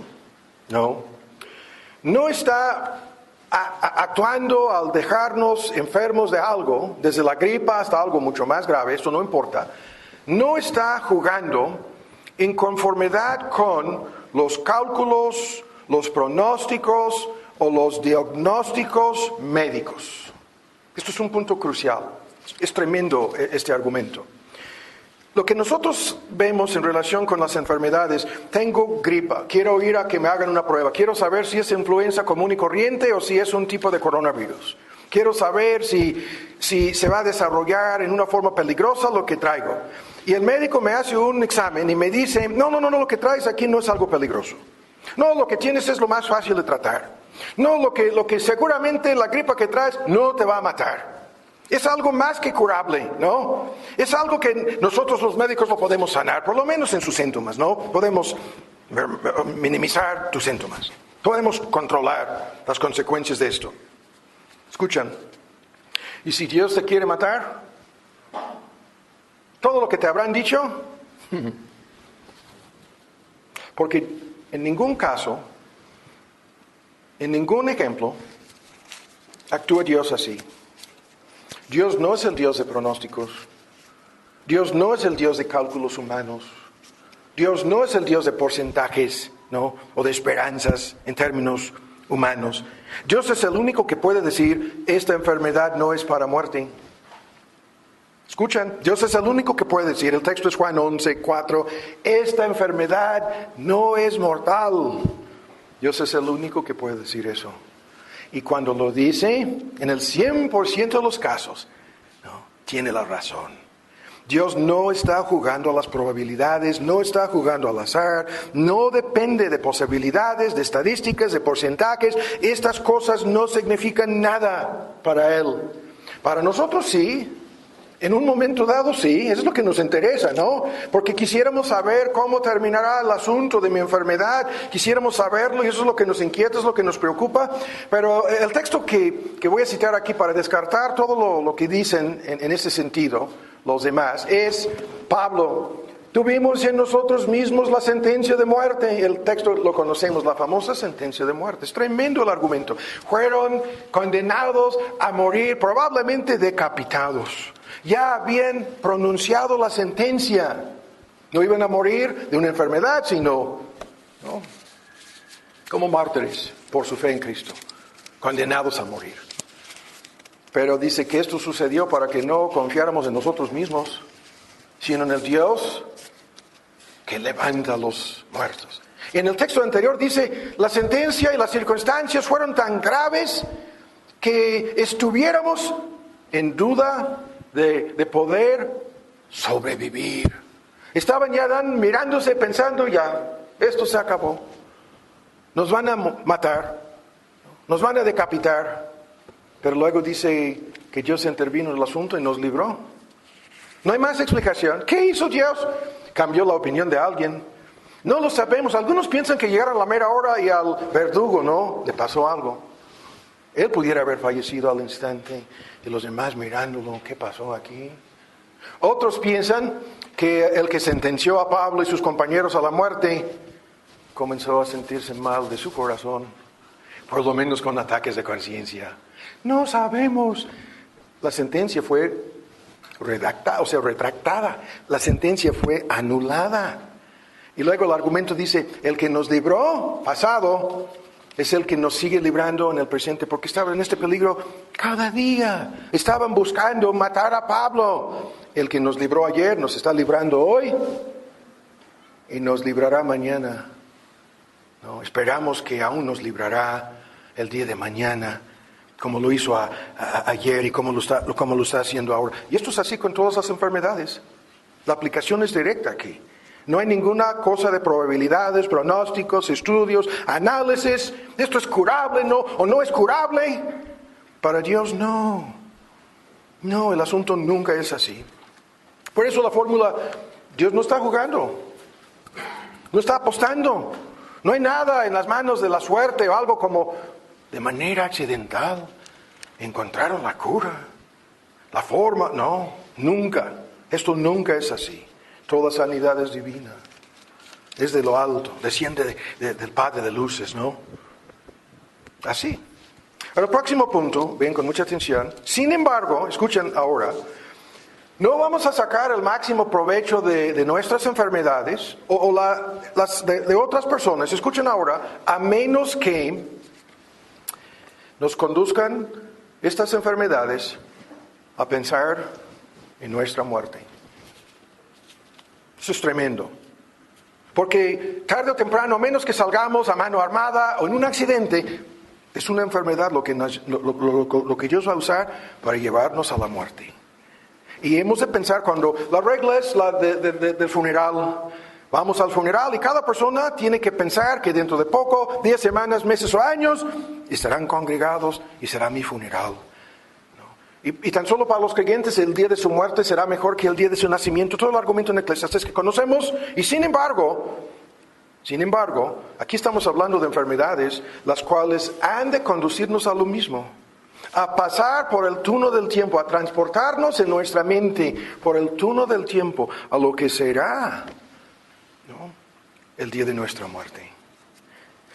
no está actuando al dejarnos enfermos de algo, desde la gripa hasta algo mucho más grave, esto no importa, no está jugando en conformidad con los cálculos, los pronósticos o los diagnósticos médicos. Esto es un punto crucial. Es tremendo este argumento. Lo que nosotros vemos en relación con las enfermedades, tengo gripa, quiero ir a que me hagan una prueba, quiero saber si es influenza común y corriente o si es un tipo de coronavirus. Quiero saber si se va a desarrollar en una forma peligrosa lo que traigo. Y el médico me hace un examen y me dice, no, lo que traes aquí no es algo peligroso. No, lo que tienes es lo más fácil de tratar. No, lo que seguramente la gripa que traes no te va a matar. Es algo más que curable, ¿no? Es algo que nosotros los médicos lo podemos sanar, por lo menos en sus síntomas, ¿no? Podemos minimizar tus síntomas. Podemos controlar las consecuencias de esto. Escuchan. ¿Y si Dios te quiere matar? Todo lo que te habrán dicho. Porque en ningún caso, en ningún ejemplo, actúa Dios así. Dios no es el Dios de pronósticos. Dios no es el Dios de cálculos humanos. Dios no es el Dios de porcentajes, ¿no? O de esperanzas en términos humanos. Dios es el único que puede decir, esta enfermedad no es para muerte. Escuchan, Dios es el único que puede decir, el texto es Juan 11:4, esta enfermedad no es mortal. Dios es el único que puede decir eso. Y cuando lo dice, en el 100% de los casos, no, tiene la razón. Dios no está jugando a las probabilidades, no está jugando al azar, no depende de posibilidades, de estadísticas, de porcentajes. Estas cosas no significan nada para Él. Para nosotros sí. En un momento dado sí, eso es lo que nos interesa, ¿no? Porque quisiéramos saber cómo terminará el asunto de mi enfermedad, quisiéramos saberlo y eso es lo que nos inquieta, es lo que nos preocupa. Pero el texto que voy a citar aquí para descartar todo lo que dicen en ese sentido, los demás, es Pablo. Tuvimos en nosotros mismos la sentencia de muerte. El texto lo conocemos, la famosa sentencia de muerte. Es tremendo el argumento. Fueron condenados a morir, probablemente decapitados. Ya habían pronunciado la sentencia. No iban a morir de una enfermedad, sino, ¿no?, como mártires por su fe en Cristo. condenados a morir. Pero dice que esto sucedió para que no confiáramos en nosotros mismos, sino en el Dios que levanta a los muertos. En el texto anterior dice, la sentencia y las circunstancias fueron tan graves que estuviéramos en duda de poder sobrevivir. Estaban ya mirándose, pensando, ya, esto se acabó. Nos van a matar, nos van a decapitar. Pero luego dice que Dios intervino en el asunto y nos libró. No hay más explicación. ¿Qué hizo Dios? Cambió la opinión de alguien. No lo sabemos. Algunos piensan que llegaron a la mera hora y al verdugo, ¿no? Le pasó algo. Él pudiera haber fallecido al instante y los demás mirándolo. ¿Qué pasó aquí? Otros piensan que el que sentenció a Pablo y sus compañeros a la muerte comenzó a sentirse mal de su corazón, por lo menos con ataques de conciencia. No sabemos. La sentencia fue retractada. La sentencia fue anulada. Y luego el argumento dice, el que nos libró, pasado, es el que nos sigue librando en el presente, porque estaban en este peligro cada día. Estaban buscando matar a Pablo. El que nos libró ayer nos está librando hoy y nos librará mañana. No, esperamos que aún nos librará el día de mañana, como lo hizo ayer y como lo está haciendo ahora. Y esto es así con todas las enfermedades. La aplicación es directa aquí. No hay ninguna cosa de probabilidades, pronósticos, estudios, análisis. Esto es curable, ¿no? O no es curable. Para Dios no. No, el asunto nunca es así. Por eso la fórmula, Dios no está jugando. No está apostando. No hay nada en las manos de la suerte o algo como de manera accidental encontraron la cura, la forma. No, nunca. Esto nunca es así. Toda sanidad es divina. Es de lo alto. Desciende del Padre de luces, ¿no? Así. El próximo punto, ven con mucha atención. Sin embargo, escuchen ahora, no vamos a sacar el máximo provecho de nuestras enfermedades o las de otras personas. Escuchen ahora, a menos que nos conduzcan estas enfermedades a pensar en nuestra muerte. Eso es tremendo. Porque tarde o temprano, a menos que salgamos a mano armada o en un accidente, es una enfermedad lo que Dios va a usar para llevarnos a la muerte. Y hemos de pensar cuando la regla es la del funeral. Vamos al funeral y cada persona tiene que pensar que dentro de poco, 10 semanas, meses o años, estarán congregados y será mi funeral. Y tan solo para los creyentes el día de su muerte será mejor que el día de su nacimiento. Todo el argumento en Eclesiastés que conocemos. Y sin embargo, aquí estamos hablando de enfermedades las cuales han de conducirnos a lo mismo. A pasar por el túnel del tiempo, a transportarnos en nuestra mente por el túnel del tiempo a lo que será, ¿no?, el día de nuestra muerte.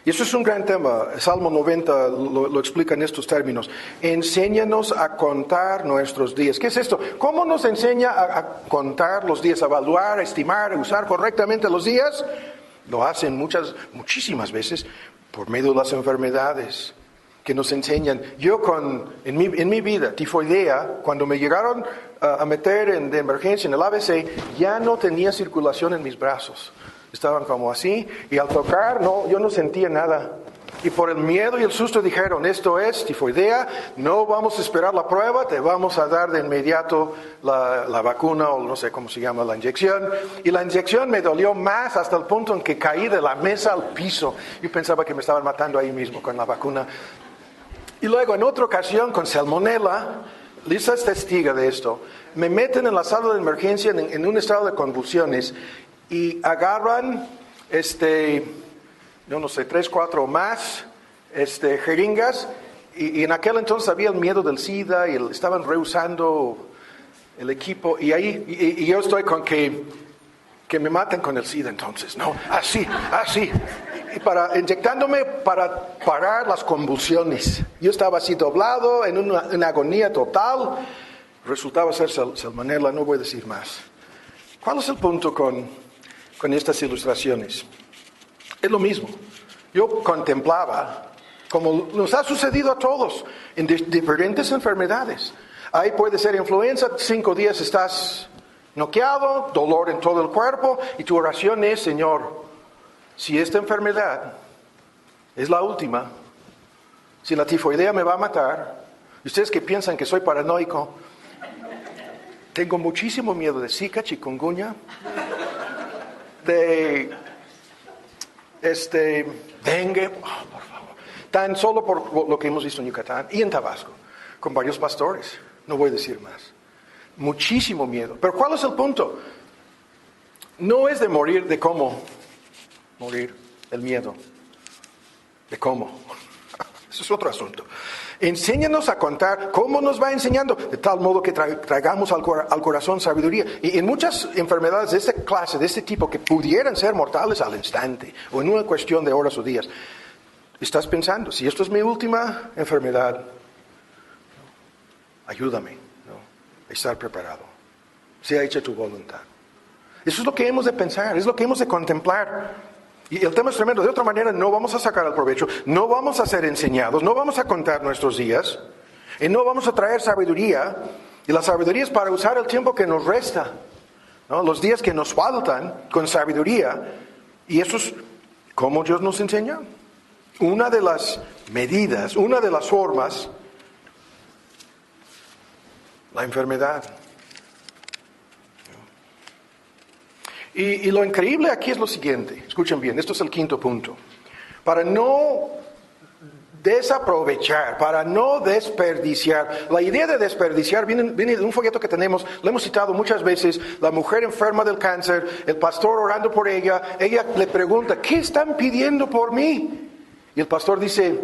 Y eso es un gran tema. Salmo 90 lo explica en estos términos. Enséñanos a contar nuestros días. ¿Qué es esto? ¿Cómo nos enseña a contar los días, a evaluar, a estimar, a usar correctamente los días? Lo hacen muchísimas veces por medio de las enfermedades que nos enseñan. Yo en mi vida, tifoidea, cuando me llegaron a meter de emergencia en el ABC, ya no tenía circulación en mis brazos. Estaban como así, y al tocar, yo no sentía nada. Y por el miedo y el susto dijeron, esto es tifoidea, no vamos a esperar la prueba, te vamos a dar de inmediato la vacuna, o no sé cómo se llama, la inyección. Y la inyección me dolió más hasta el punto en que caí de la mesa al piso. Yo pensaba que me estaban matando ahí mismo con la vacuna. Y luego en otra ocasión con salmonela, Lisa es testiga de esto, me meten en la sala de emergencia en un estado de convulsiones y agarran, yo no sé, 3, 4 o más jeringas, y en aquel entonces había el miedo del SIDA y estaban rehusando el equipo, y yo estoy con que me maten con el SIDA entonces, ¿no? Así, y inyectándome para parar las convulsiones. Yo estaba así doblado, en una agonía total, resultaba ser salmonela, no voy a decir más. ¿Cuál es el punto con estas ilustraciones? Es lo mismo. Yo contemplaba como nos ha sucedido a todos, en diferentes enfermedades. Ahí puede ser influenza, 5 días estás noqueado, dolor en todo el cuerpo, y tu oración es: Señor, si esta enfermedad es la última, si la tifoidea me va a matar, y ustedes que piensan que soy paranoico, tengo muchísimo miedo de Zika, chikungunya, de dengue, por favor, tan solo por lo que hemos visto en Yucatán y en Tabasco, con varios pastores, no voy a decir más. Muchísimo miedo. Pero ¿cuál es el punto? No es de morir, de cómo morir, el miedo, de cómo. Eso es otro asunto. Enséñanos a contar. ¿Cómo nos va enseñando? De tal modo que traigamos al corazón sabiduría. Y en muchas enfermedades de esta clase, de este tipo, que pudieran ser mortales al instante, o en una cuestión de horas o días, estás pensando: si esto es mi última enfermedad, ayúdame, a estar preparado. Sea hecha tu voluntad. Eso es lo que hemos de pensar, es lo que hemos de contemplar. Y el tema es tremendo. De otra manera no vamos a sacar el provecho, no vamos a ser enseñados, no vamos a contar nuestros días, y no vamos a traer sabiduría. Y la sabiduría es para usar el tiempo que nos resta, ¿no? Los días que nos faltan con sabiduría. Y eso es como Dios nos enseña. Una de las medidas, una de las formas, la enfermedad. Y lo increíble aquí es lo siguiente, escuchen bien, esto es el quinto punto. Para no desaprovechar, para no desperdiciar. La idea de desperdiciar viene de un folleto que tenemos, lo hemos citado muchas veces: la mujer enferma del cáncer, el pastor orando por ella le pregunta: ¿qué están pidiendo por mí? Y el pastor dice: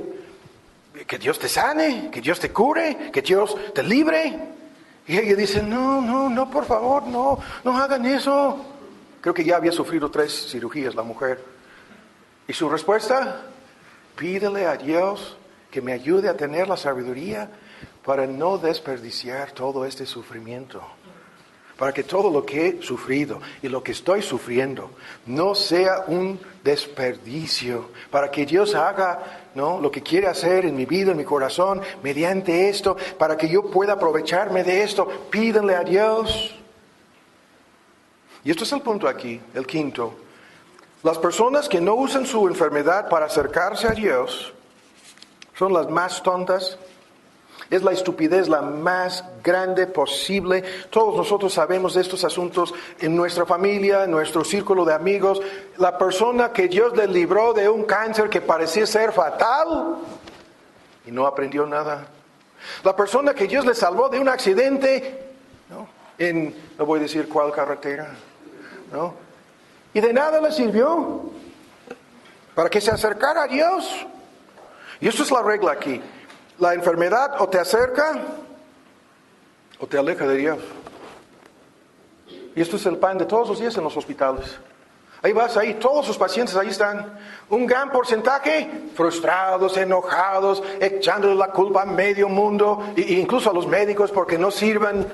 que Dios te sane, que Dios te cure, que Dios te libre. Y ella dice: no, por favor, no hagan eso. Creo que ya había sufrido 3 cirugías la mujer. Y su respuesta: pídele a Dios que me ayude a tener la sabiduría para no desperdiciar todo este sufrimiento. Para que todo lo que he sufrido y lo que estoy sufriendo no sea un desperdicio. Para que Dios haga, ¿no?, lo que quiere hacer en mi vida, en mi corazón, mediante esto. Para que yo pueda aprovecharme de esto. Pídenle a Dios. Y esto es el punto aquí, el quinto. Las personas que no usan su enfermedad para acercarse a Dios son las más tontas. Es la estupidez la más grande posible. Todos nosotros sabemos de estos asuntos en nuestra familia, en nuestro círculo de amigos. La persona que Dios le libró de un cáncer que parecía ser fatal y no aprendió nada. La persona que Dios le salvó de un accidente, no voy a decir cuál carretera, y de nada le sirvió para que se acercara a Dios. Y eso es la regla aquí. La enfermedad o te acerca o te aleja de Dios. Y esto es el pan de todos los días en los hospitales. Ahí vas, ahí todos sus pacientes ahí están. Un gran porcentaje frustrados, enojados, echándole la culpa a medio mundo, e incluso a los médicos porque no sirven.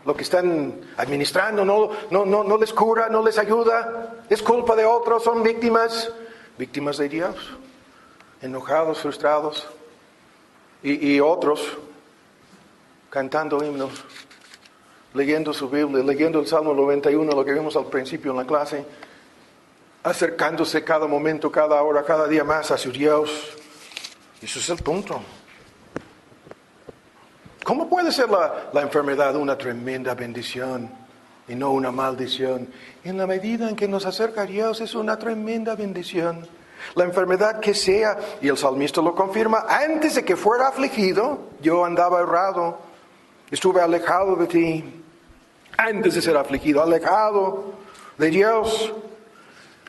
Lo que están administrando no les cura, no les ayuda. Es culpa de otros, son víctimas de Dios. Enojados, frustrados. Y otros cantando himnos, leyendo su Biblia, leyendo el Salmo 91, lo que vimos al principio en la clase, acercándose cada momento, cada hora, cada día más a su Dios. Eso es el punto. ¿Cómo puede ser la enfermedad una tremenda bendición y no una maldición? En la medida en que nos acerca a Dios es una tremenda bendición. La enfermedad que sea, y el salmista lo confirma: antes de que fuera afligido, yo andaba errado, estuve alejado de ti. Antes de ser afligido, alejado de Dios.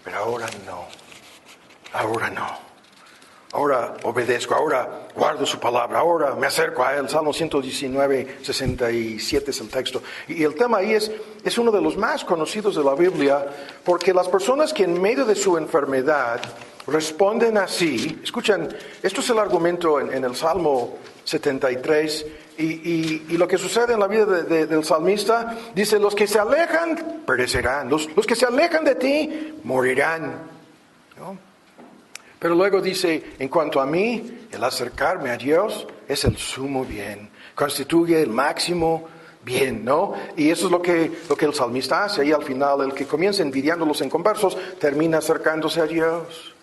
Pero ahora no. Ahora obedezco, ahora guardo su palabra, ahora me acerco a Él. Salmo 119, 67 es el texto. Y el tema ahí es uno de los más conocidos de la Biblia, porque las personas que en medio de su enfermedad responden así, escuchen, esto es el argumento en el Salmo 73, y lo que sucede en la vida del salmista, dice: los que se alejan perecerán, los que se alejan de ti morirán, ¿no? Pero luego dice, en cuanto a mí, el acercarme a Dios es el sumo bien, constituye el máximo bien, ¿no? Y eso es lo que el salmista hace. Y al final, el que comienza envidiando los inconversos, termina acercándose a Dios.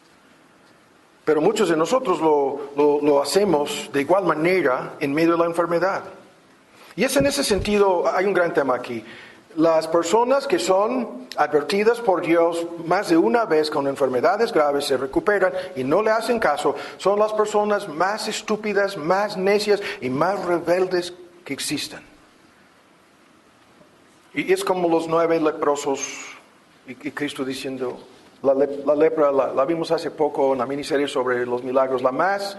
Pero muchos de nosotros lo hacemos de igual manera en medio de la enfermedad. Y es en ese sentido, hay un gran tema aquí. Las personas que son advertidas por Dios más de una vez con enfermedades graves se recuperan y no le hacen caso, son las personas más estúpidas, más necias y más rebeldes que existen. Y es como los 9 leprosos y Cristo diciendo, la lepra la vimos hace poco en la miniserie sobre los milagros, la más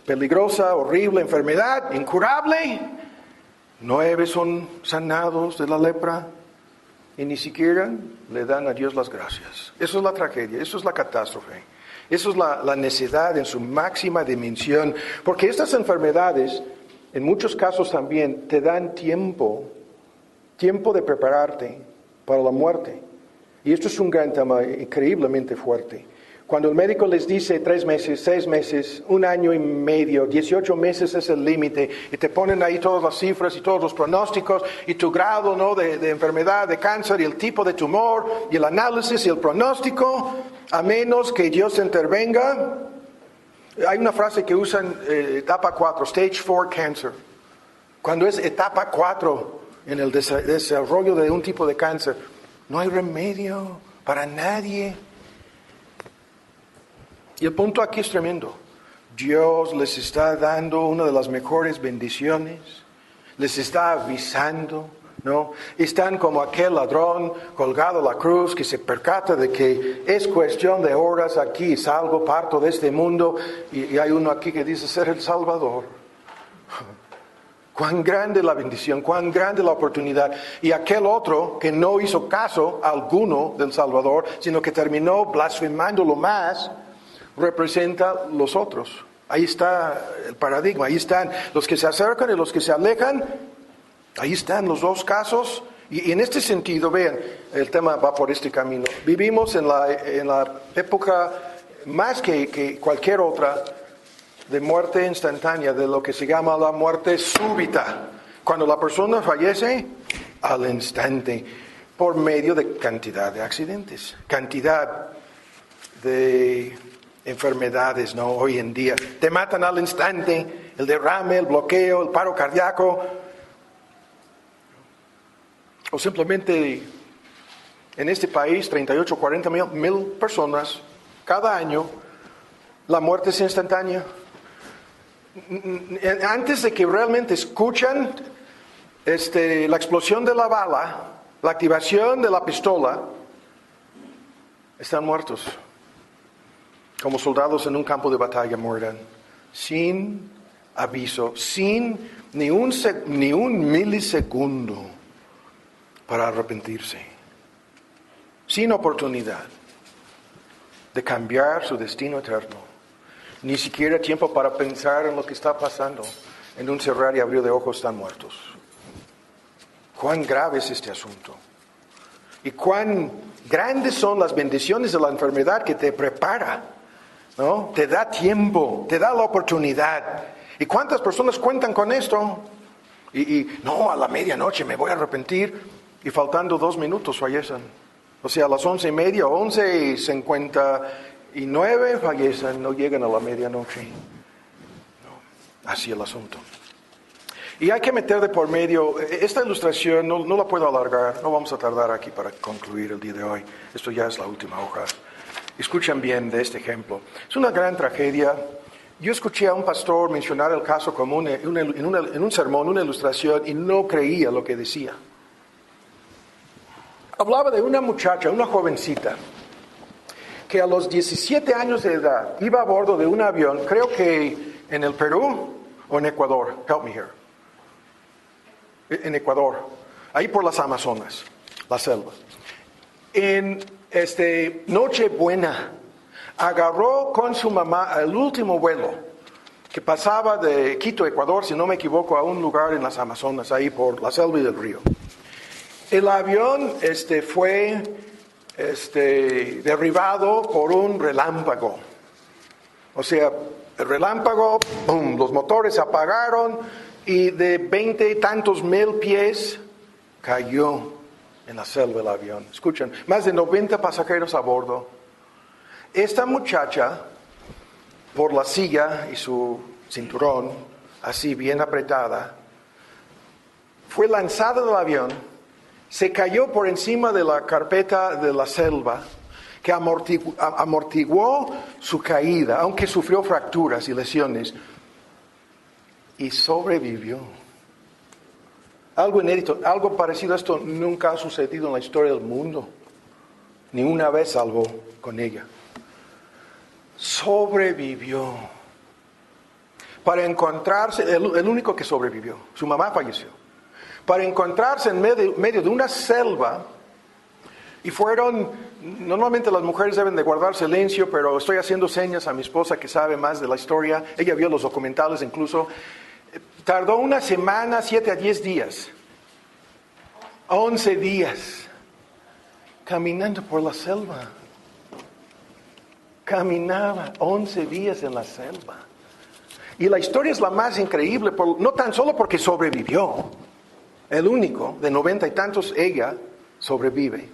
peligrosa, horrible enfermedad, incurable. 9 son sanados de la lepra y ni siquiera le dan a Dios las gracias. Eso es la tragedia, eso es la catástrofe. Eso es la necedad en su máxima dimensión. Porque estas enfermedades, en muchos casos también, te dan tiempo de prepararte para la muerte. Y esto es un gran tema increíblemente fuerte. Cuando el médico les dice 3 meses, 6 meses, 1 año y medio, 18 meses es el límite, y te ponen ahí todas las cifras y todos los pronósticos, y tu grado, ¿no?, de enfermedad, de cáncer, y el tipo de tumor, y el análisis y el pronóstico, a menos que Dios intervenga. Hay una frase que usan, etapa 4, stage 4 cancer. Cuando es etapa 4 en el desarrollo de un tipo de cáncer, no hay remedio para nadie. Y el punto aquí es tremendo. Dios les está dando una de las mejores bendiciones, les está avisando, ¿no? Están como aquel ladrón colgado a la cruz que se percata de que es cuestión de horas aquí, salgo, parto de este mundo, y hay uno aquí que dice ser el Salvador. Cuán grande la bendición, cuán grande la oportunidad. Y aquel otro que no hizo caso alguno del Salvador, sino que terminó blasfemándolo más, representa los otros. Ahí está el paradigma, ahí están los que se acercan y los que se alejan, ahí están los dos casos. Y en este sentido, vean, el tema va por este camino. Vivimos en la época, más que cualquier otra, de muerte instantánea, de lo que se llama la muerte súbita. Cuando la persona fallece, al instante, por medio de cantidad de accidentes, cantidad de enfermedades, ¿no? Hoy en día te matan al instante, el derrame, el bloqueo, el paro cardíaco, o simplemente en este país 38, 40 mil personas cada año, la muerte es instantánea. Antes de que realmente escuchan la explosión de la bala, la activación de la pistola, están muertos. Como soldados en un campo de batalla mueran, sin aviso, sin ni un milisegundo para arrepentirse, sin oportunidad de cambiar su destino eterno, ni siquiera tiempo para pensar en lo que está pasando. En un cerrar y abrir de ojos están muertos. Cuán grave es este asunto. Y cuán grandes son las bendiciones de la enfermedad que te prepara, ¿no? Te da tiempo, te da la oportunidad. ¿Y cuántas personas cuentan con esto? Y no, a la medianoche me voy a arrepentir, y faltando 2 minutos fallecen. O sea, a las 11:30, 11:59 fallecen, no llegan a la medianoche. No, así el asunto. Y hay que meter de por medio, esta ilustración no la puedo alargar, no vamos a tardar aquí para concluir el día de hoy. Esto ya es la última hoja. Escuchen bien de este ejemplo. Es una gran tragedia. Yo escuché a un pastor mencionar el caso como en un sermón, una ilustración, y no creía lo que decía. Hablaba de una muchacha, una jovencita, que a los 17 años de edad iba a bordo de un avión, creo que en el Perú o en Ecuador, help me here, en Ecuador, ahí por las Amazonas, la selva. En Nochebuena, agarró con su mamá el último vuelo que pasaba de Quito, Ecuador, si no me equivoco, a un lugar en las Amazonas, ahí por la selva y del río. El avión fue derribado por un relámpago. O sea, el relámpago, ¡pum!, los motores se apagaron y de 20 y tantos mil pies cayó en la selva el avión. Escuchen, más de 90 pasajeros a bordo. Esta muchacha, por la silla y su cinturón, así bien apretada, fue lanzada del avión, se cayó por encima de la carpeta de la selva, que amortiguó su caída, aunque sufrió fracturas y lesiones, y sobrevivió. Algo inédito, algo parecido a esto nunca ha sucedido en la historia del mundo. Ni una vez salvó con ella. Sobrevivió. Para encontrarse, el único que sobrevivió, su mamá falleció. Para encontrarse en medio de una selva, y normalmente las mujeres deben de guardar silencio, pero estoy haciendo señas a mi esposa que sabe más de la historia, ella vio los documentales incluso. Tardó una semana, 7 a 10 días, 11 días, caminando por la selva. Caminaba 11 días en la selva. Y la historia es la más increíble, no tan solo porque sobrevivió, el único, de 90 y tantos, ella sobrevive,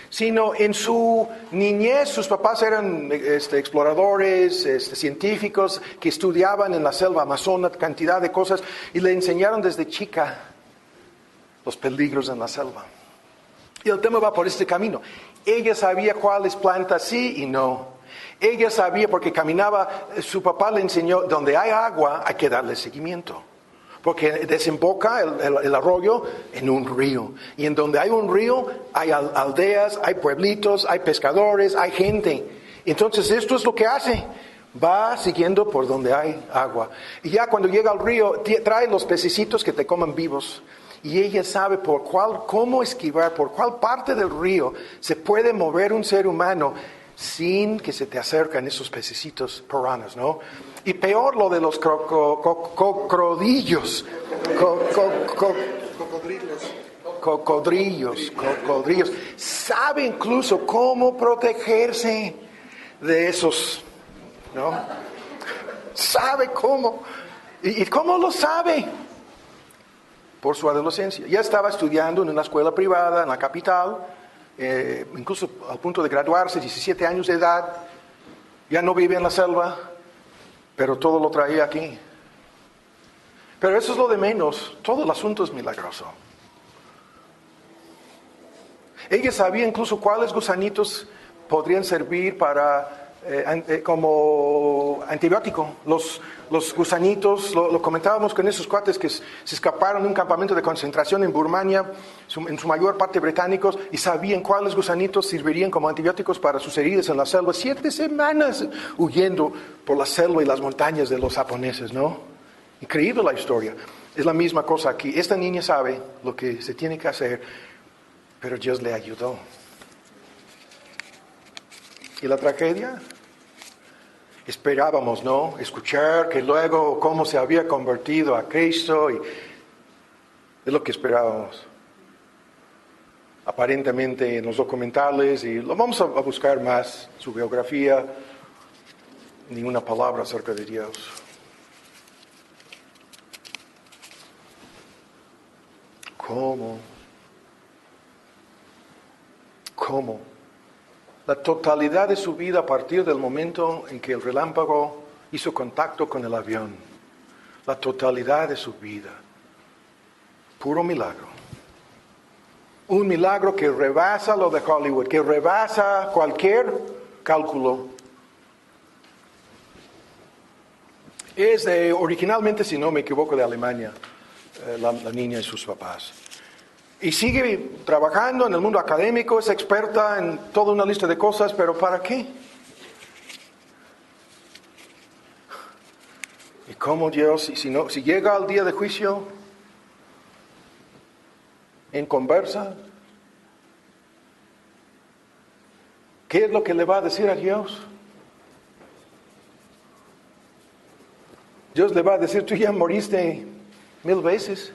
sino en su niñez sus papás eran exploradores, científicos que estudiaban en la selva amazona cantidad de cosas y le enseñaron desde chica los peligros en la selva. Y el tema va por este camino. Ella sabía cuáles plantas sí y no. Ella sabía porque caminaba, su papá le enseñó, donde hay agua hay que darle seguimiento. Porque desemboca el arroyo en un río. Y en donde hay un río hay aldeas, hay pueblitos, hay pescadores, hay gente. Entonces esto es lo que hace. Va siguiendo por donde hay agua. Y ya cuando llega al río, trae los pececitos que te coman vivos. Y ella sabe cómo esquivar, por cuál parte del río se puede mover un ser humano sin que se te acerquen esos pececitos piranhas, ¿no? Y peor lo de los cocodrillos. Cocodrillos. Sabe incluso cómo protegerse de esos, ¿no? Sabe cómo. ¿Y cómo lo sabe? Por su adolescencia. Ya estaba estudiando en una escuela privada en la capital, incluso al punto de graduarse, 17 años de edad. Ya no vive en la selva, pero todo lo traía aquí. Pero eso es lo de menos. Todo el asunto es milagroso. Ella sabía incluso cuáles gusanitos podrían servir como antibiótico. Los gusanitos, lo comentábamos con esos cuates que se escaparon de un campamento de concentración en Birmania, en su mayor parte británicos, y sabían cuáles gusanitos servirían como antibióticos para sus heridas en la selva. 7 semanas huyendo por la selva y las montañas de los japoneses, ¿no? Increíble la historia. Es la misma cosa aquí. Esta niña sabe lo que se tiene que hacer, pero Dios le ayudó. ¿Y la tragedia? Esperábamos, ¿no? Escuchar que luego cómo se había convertido a Cristo, y es lo que esperábamos. Aparentemente en los documentales, y lo vamos a buscar más, su biografía, ni una palabra acerca de Dios. ¿Cómo? La totalidad de su vida a partir del momento en que el relámpago hizo contacto con el avión. La totalidad de su vida. Puro milagro. Un milagro que rebasa lo de Hollywood, que rebasa cualquier cálculo. Es originalmente, si no me equivoco, de Alemania, la niña y sus papás. Y sigue trabajando en el mundo académico, es experta en toda una lista de cosas, pero ¿para qué? ¿Y cómo Dios, si llega al día de juicio, en conversa, qué es lo que le va a decir a Dios? Dios le va a decir, tú ya moriste 1000 veces.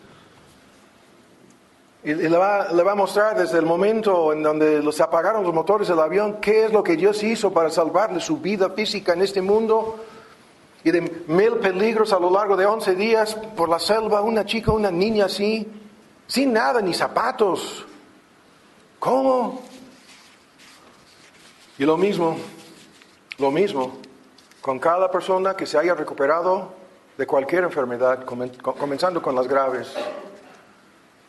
Y le va a mostrar desde el momento en donde se apagaron los motores del avión, qué es lo que Dios hizo para salvarle su vida física en este mundo. y de 1000 peligros a lo largo de 11 días por la selva, una chica, una niña así, sin nada, ni zapatos. ¿Cómo? Y lo mismo con cada persona que se haya recuperado de cualquier enfermedad, comenzando con las graves.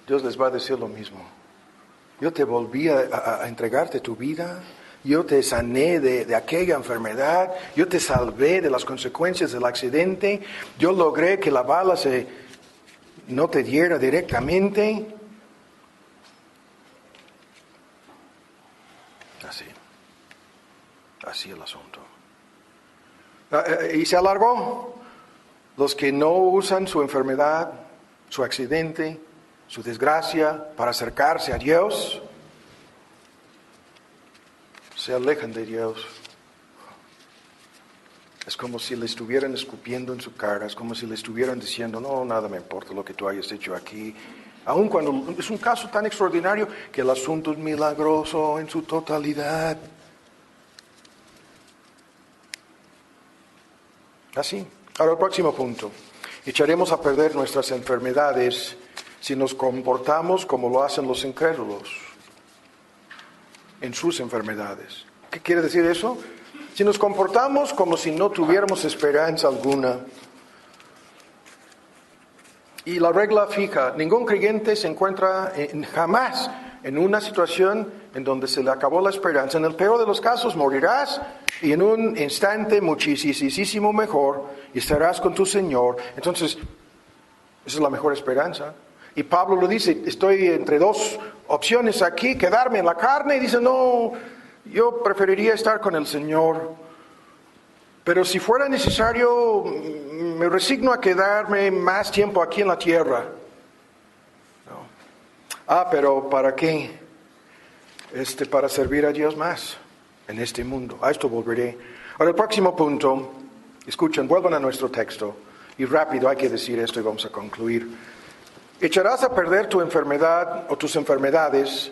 Dios les va a decir lo mismo. Yo te volví a entregarte tu vida. Yo te sané de aquella enfermedad. Yo te salvé de las consecuencias del accidente. Yo logré que la bala no te diera directamente. Así el asunto. Y se alargó. Los que no usan su enfermedad, su accidente, su desgracia para acercarse a Dios, se alejan de Dios. Es como si le estuvieran escupiendo en su cara, es como si le estuvieran diciendo, no, nada me importa lo que tú hayas hecho aquí. Aun cuando es un caso tan extraordinario que el asunto es milagroso en su totalidad. Así. Ahora el próximo punto. Echaremos a perder nuestras enfermedades si nos comportamos como lo hacen los incrédulos en sus enfermedades. ¿Qué quiere decir eso? Si nos comportamos como si no tuviéramos esperanza alguna. Y la regla fija, ningún creyente se encuentra jamás en una situación en donde se le acabó la esperanza. En el peor de los casos morirás y en un instante muchísimo mejor y estarás con tu Señor. Entonces, esa es la mejor esperanza. Y Pablo lo dice, estoy entre dos opciones aquí, quedarme en la carne, y dice, no, yo preferiría estar con el Señor. Pero si fuera necesario, me resigno a quedarme más tiempo aquí en la tierra. No. Pero ¿para qué? Para servir a Dios más en este mundo. A esto volveré. Ahora el próximo punto, escuchen, vuelvan a nuestro texto. Y rápido hay que decir esto y vamos a concluir. Echarás a perder tu enfermedad o tus enfermedades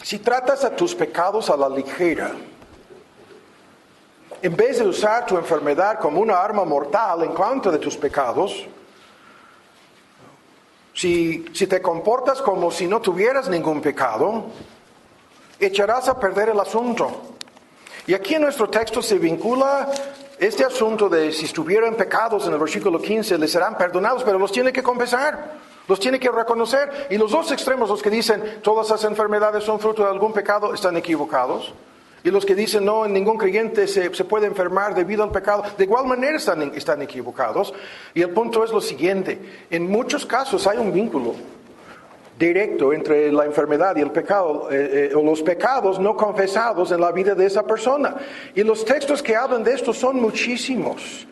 si tratas a tus pecados a la ligera. En vez de usar tu enfermedad como una arma mortal en contra de tus pecados, si te comportas como si no tuvieras ningún pecado, echarás a perder el asunto. Y aquí en nuestro texto se vincula este asunto de si estuvieran pecados en el versículo 15, les serán perdonados, pero los tiene que confesar, los tiene que reconocer. Y los dos extremos, los que dicen todas las enfermedades son fruto de algún pecado, están equivocados. Y los que dicen no, ningún creyente se puede enfermar debido al pecado, de igual manera están equivocados. Y el punto es lo siguiente, en muchos casos hay un vínculo directo entre la enfermedad y el pecado, o los pecados no confesados en la vida de esa persona. Y los textos que hablan de esto son muchísimos.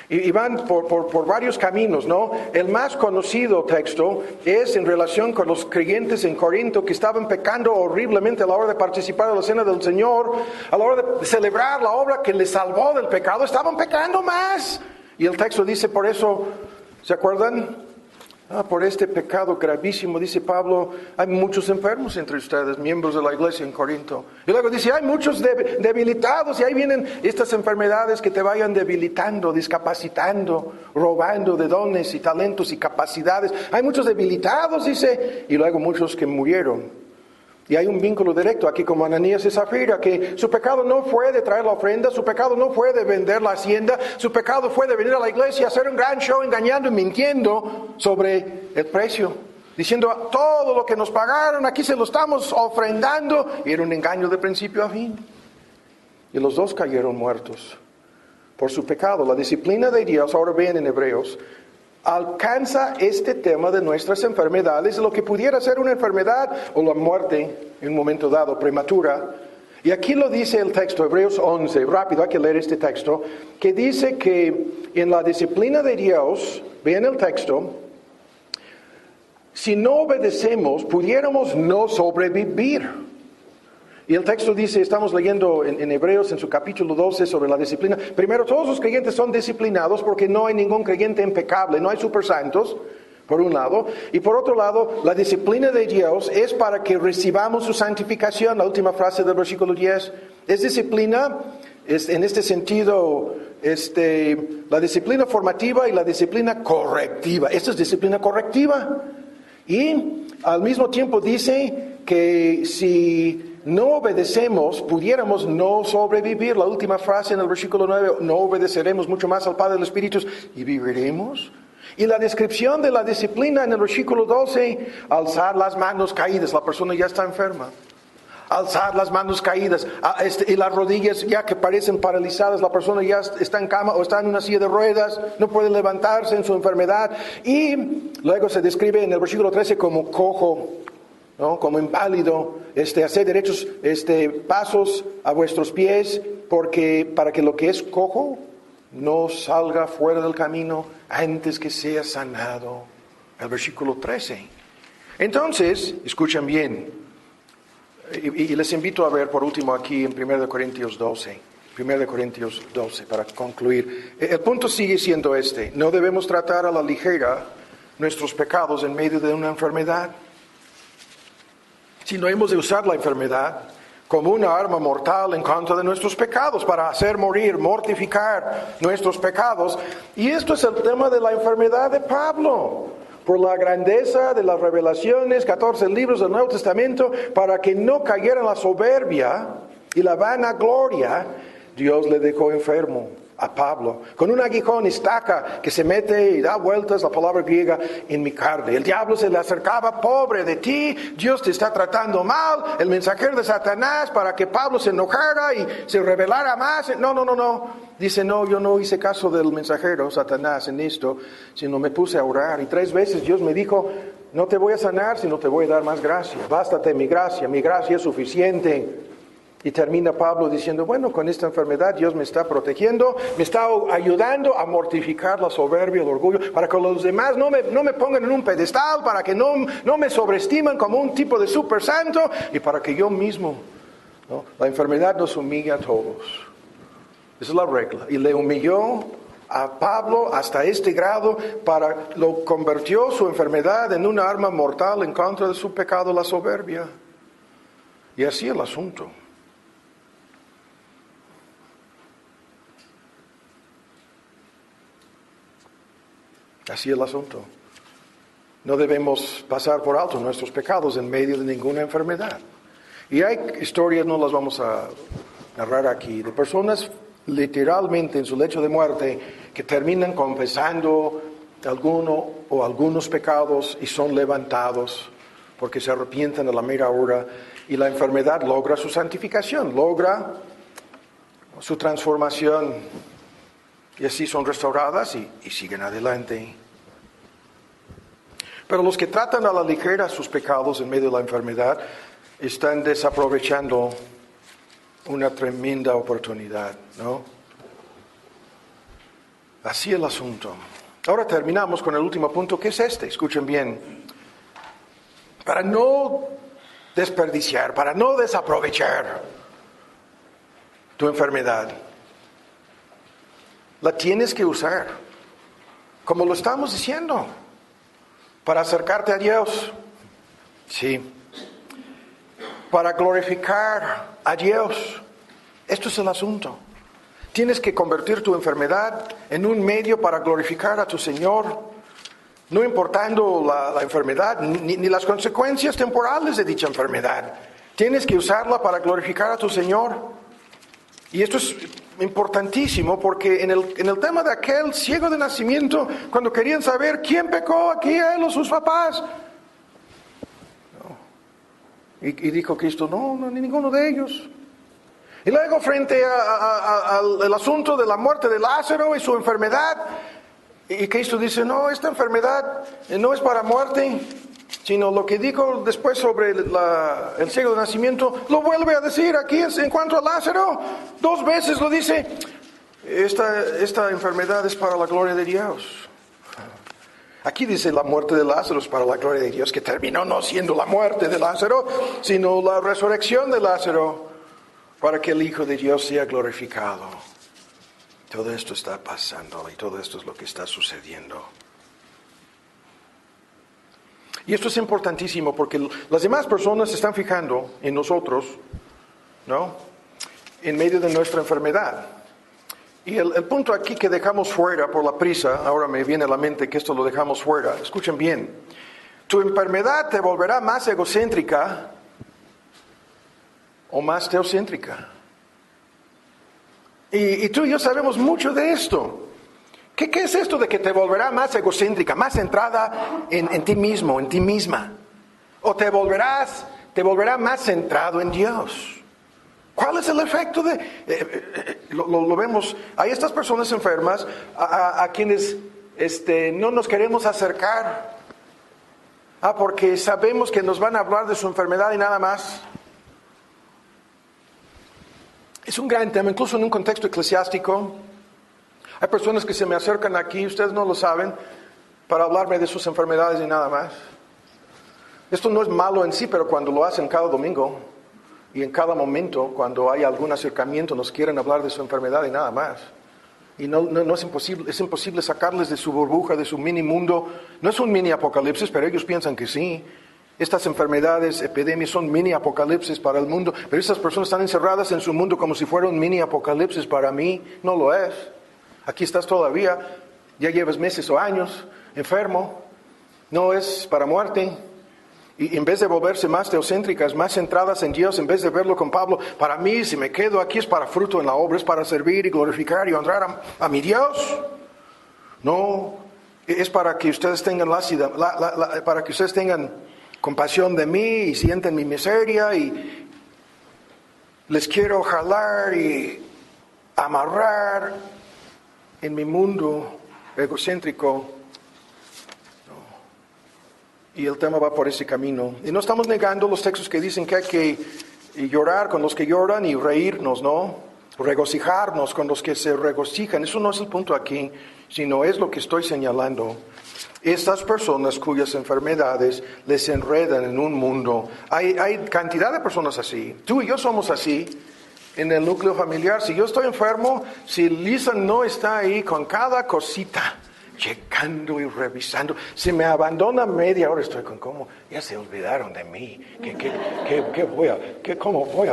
Y van por varios caminos, ¿no? El más conocido texto es en relación con los creyentes en Corinto que estaban pecando horriblemente a la hora de participar de la cena del Señor, a la hora de celebrar la obra que les salvó del pecado, estaban pecando más. Y el texto dice, por eso, ¿se acuerdan? Por este pecado gravísimo, dice Pablo, hay muchos enfermos entre ustedes, miembros de la iglesia en Corinto. Y luego dice, hay muchos debilitados, y ahí vienen estas enfermedades que te vayan debilitando, discapacitando, robando de dones y talentos y capacidades. Hay muchos debilitados, dice, y luego muchos que murieron. Y hay un vínculo directo aquí como Ananías y Zafira, que su pecado no fue de traer la ofrenda, su pecado no fue de vender la hacienda, su pecado fue de venir a la iglesia a hacer un gran show engañando y mintiendo sobre el precio. Diciendo, todo lo que nos pagaron aquí se lo estamos ofrendando. Y era un engaño de principio a fin. Y los dos cayeron muertos por su pecado. La disciplina de Dios, ahora ven en Hebreos, alcanza este tema de nuestras enfermedades, lo que pudiera ser una enfermedad o la muerte en un momento dado, prematura. Y aquí lo dice el texto, Hebreos 11, rápido hay que leer este texto, que dice que en la disciplina de Dios, vean el texto, si no obedecemos, pudiéramos no sobrevivir. Y el texto dice, estamos leyendo en Hebreos en su capítulo 12 sobre la disciplina. Primero, todos los creyentes son disciplinados porque no hay ningún creyente impecable, no hay supersantos, por un lado. Y por otro lado, la disciplina de Dios es para que recibamos su santificación. La última frase del versículo 10 es disciplina en este sentido, la disciplina formativa y la disciplina correctiva. Esta es disciplina correctiva. Y al mismo tiempo dice que si no obedecemos, pudiéramos no sobrevivir. La última frase en el versículo 9, no obedeceremos mucho más al Padre de los Espíritus y viviremos. Y la descripción de la disciplina en el versículo 12, alzar las manos caídas, la persona ya está enferma. Alzar las manos caídas y las rodillas ya que parecen paralizadas, la persona ya está en cama o está en una silla de ruedas, no puede levantarse en su enfermedad. Y luego se describe en el versículo 13 como cojo, ¿no? Como inválido, hacer derechos pasos a vuestros pies, porque para que lo que es cojo no salga fuera del camino antes que sea sanado. El versículo 13. Entonces, escuchen bien. Y les invito a ver por último aquí en 1 Corintios 12. 1 Corintios 12 para concluir. El punto sigue siendo no debemos tratar a la ligera nuestros pecados en medio de una enfermedad. Sino hemos de usar la enfermedad como una arma mortal en contra de nuestros pecados, para hacer morir, mortificar nuestros pecados. Y esto es el tema de la enfermedad de Pablo. Por la grandeza de las revelaciones, 14 libros del Nuevo Testamento, para que no cayera en la soberbia y la vanagloria, Dios le dejó enfermo a Pablo, con un aguijón, estaca, que se mete y da vueltas, la palabra griega, en mi carne. El diablo se le acercaba, pobre de ti, Dios te está tratando mal, el mensajero de Satanás, para que Pablo se enojara y se rebelara más. No. Dice, no, yo no hice caso del mensajero, Satanás, en esto, sino me puse a orar. Y 3 veces Dios me dijo, no te voy a sanar, sino te voy a dar más gracia. Bástate mi gracia es suficiente. Y termina Pablo diciendo, bueno, con esta enfermedad Dios me está protegiendo, me está ayudando a mortificar la soberbia, el orgullo, para que los demás no me pongan en un pedestal, para que no me sobreestimen como un tipo de super santo, y para que yo mismo, ¿no? La enfermedad nos humilla a todos. Esa es la regla. Y le humilló a Pablo hasta este grado, lo convirtió su enfermedad en una arma mortal en contra de su pecado, la soberbia. Y así el asunto. Así el asunto. No debemos pasar por alto nuestros pecados en medio de ninguna enfermedad. Y hay historias, no las vamos a narrar aquí, de personas literalmente en su lecho de muerte que terminan confesando alguno o algunos pecados y son levantados porque se arrepienten a la mera hora, y la enfermedad logra su santificación, logra su transformación. Y así son restauradas y siguen adelante. Pero los que tratan a la ligera sus pecados en medio de la enfermedad están desaprovechando una tremenda oportunidad, ¿no? Así el asunto. Ahora terminamos con el último punto, que es escuchen bien. Para no desperdiciar, para no desaprovechar tu enfermedad, la tienes que usar, como lo estamos diciendo, para acercarte a Dios. Sí. Para glorificar a Dios. Esto es el asunto. Tienes que convertir tu enfermedad en un medio para glorificar a tu Señor, no importando la enfermedad ni las consecuencias temporales de dicha enfermedad. Tienes que usarla para glorificar a tu Señor. Y esto es importantísimo, porque en el tema de aquel ciego de nacimiento, cuando querían saber quién pecó aquí, él o sus papás, y dijo Cristo, no, ni ninguno de ellos. Y luego frente al asunto de la muerte de Lázaro y su enfermedad, y Cristo dice, no, esta enfermedad no es para muerte, sino lo que dijo después sobre el ciego de nacimiento, lo vuelve a decir aquí en cuanto a Lázaro. 2 veces lo dice, esta enfermedad es para la gloria de Dios. Aquí dice la muerte de Lázaro es para la gloria de Dios, que terminó no siendo la muerte de Lázaro, sino la resurrección de Lázaro, para que el Hijo de Dios sea glorificado. Todo esto está pasando y todo esto es lo que está sucediendo. Y esto es importantísimo porque las demás personas se están fijando en nosotros, ¿no? en medio de nuestra enfermedad. Y el punto aquí que dejamos fuera por la prisa, ahora me viene a la mente que esto lo dejamos fuera. Escuchen bien. Tu enfermedad te volverá más egocéntrica o más teocéntrica. Y tú y yo sabemos mucho de esto. ¿Qué es esto de que te volverá más egocéntrica, más centrada en ti mismo, en ti misma? ¿O te volverá más centrado en Dios? ¿Cuál es el efecto lo vemos? Hay estas personas enfermas a quienes no nos queremos acercar. Porque sabemos que nos van a hablar de su enfermedad y nada más. Es un gran tema, incluso en un contexto eclesiástico. Hay personas que se me acercan aquí, ustedes no lo saben, para hablarme de sus enfermedades y nada más. Esto no es malo en sí, pero cuando lo hacen cada domingo y en cada momento, cuando hay algún acercamiento, nos quieren hablar de su enfermedad y nada más. Y no es imposible sacarles de su burbuja, de su mini mundo. No es un mini apocalipsis, pero ellos piensan que sí. Estas enfermedades, epidemias son mini apocalipsis para el mundo, pero estas personas están encerradas en su mundo como si fuera un mini apocalipsis. Para mí no lo es. Aquí estás todavía, ya llevas meses o años enfermo, no es para muerte. Y en vez de volverse más teocéntricas, más centradas en Dios, en vez de verlo con Pablo, para mí si me quedo aquí es para fruto en la obra, es para servir y glorificar y honrar a mi Dios. No, es para que ustedes tengan para que ustedes tengan compasión de mí y sienten mi miseria y les quiero jalar y amarrar en mi mundo egocéntrico. Y el tema va por ese camino. Y no estamos negando los textos que dicen que hay que llorar con los que lloran y reírnos, ¿no? Regocijarnos con los que se regocijan. Eso no es el punto aquí, sino es lo que estoy señalando. Estas personas cuyas enfermedades les enredan en un mundo. Hay cantidad de personas así. Tú y yo somos así. En el núcleo familiar, si yo estoy enfermo, si Lisa no está ahí con cada cosita, checando y revisando, si me abandona media hora, estoy con cómo, ya se olvidaron de mí, cómo voy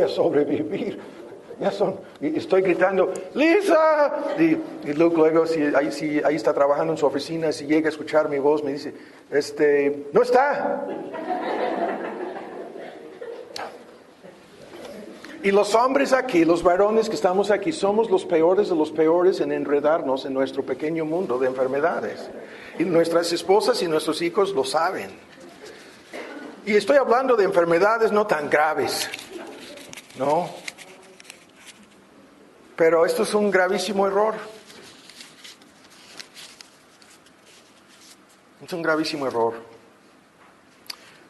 a sobrevivir, y estoy gritando, Lisa, y luego si ahí está trabajando en su oficina, si llega a escuchar mi voz, me dice, no está. Y los hombres aquí, los varones que estamos aquí, somos los peores de los peores en enredarnos en nuestro pequeño mundo de enfermedades. Y nuestras esposas y nuestros hijos lo saben. Y estoy hablando de enfermedades no tan graves, ¿no? Pero esto es un gravísimo error. Es un gravísimo error.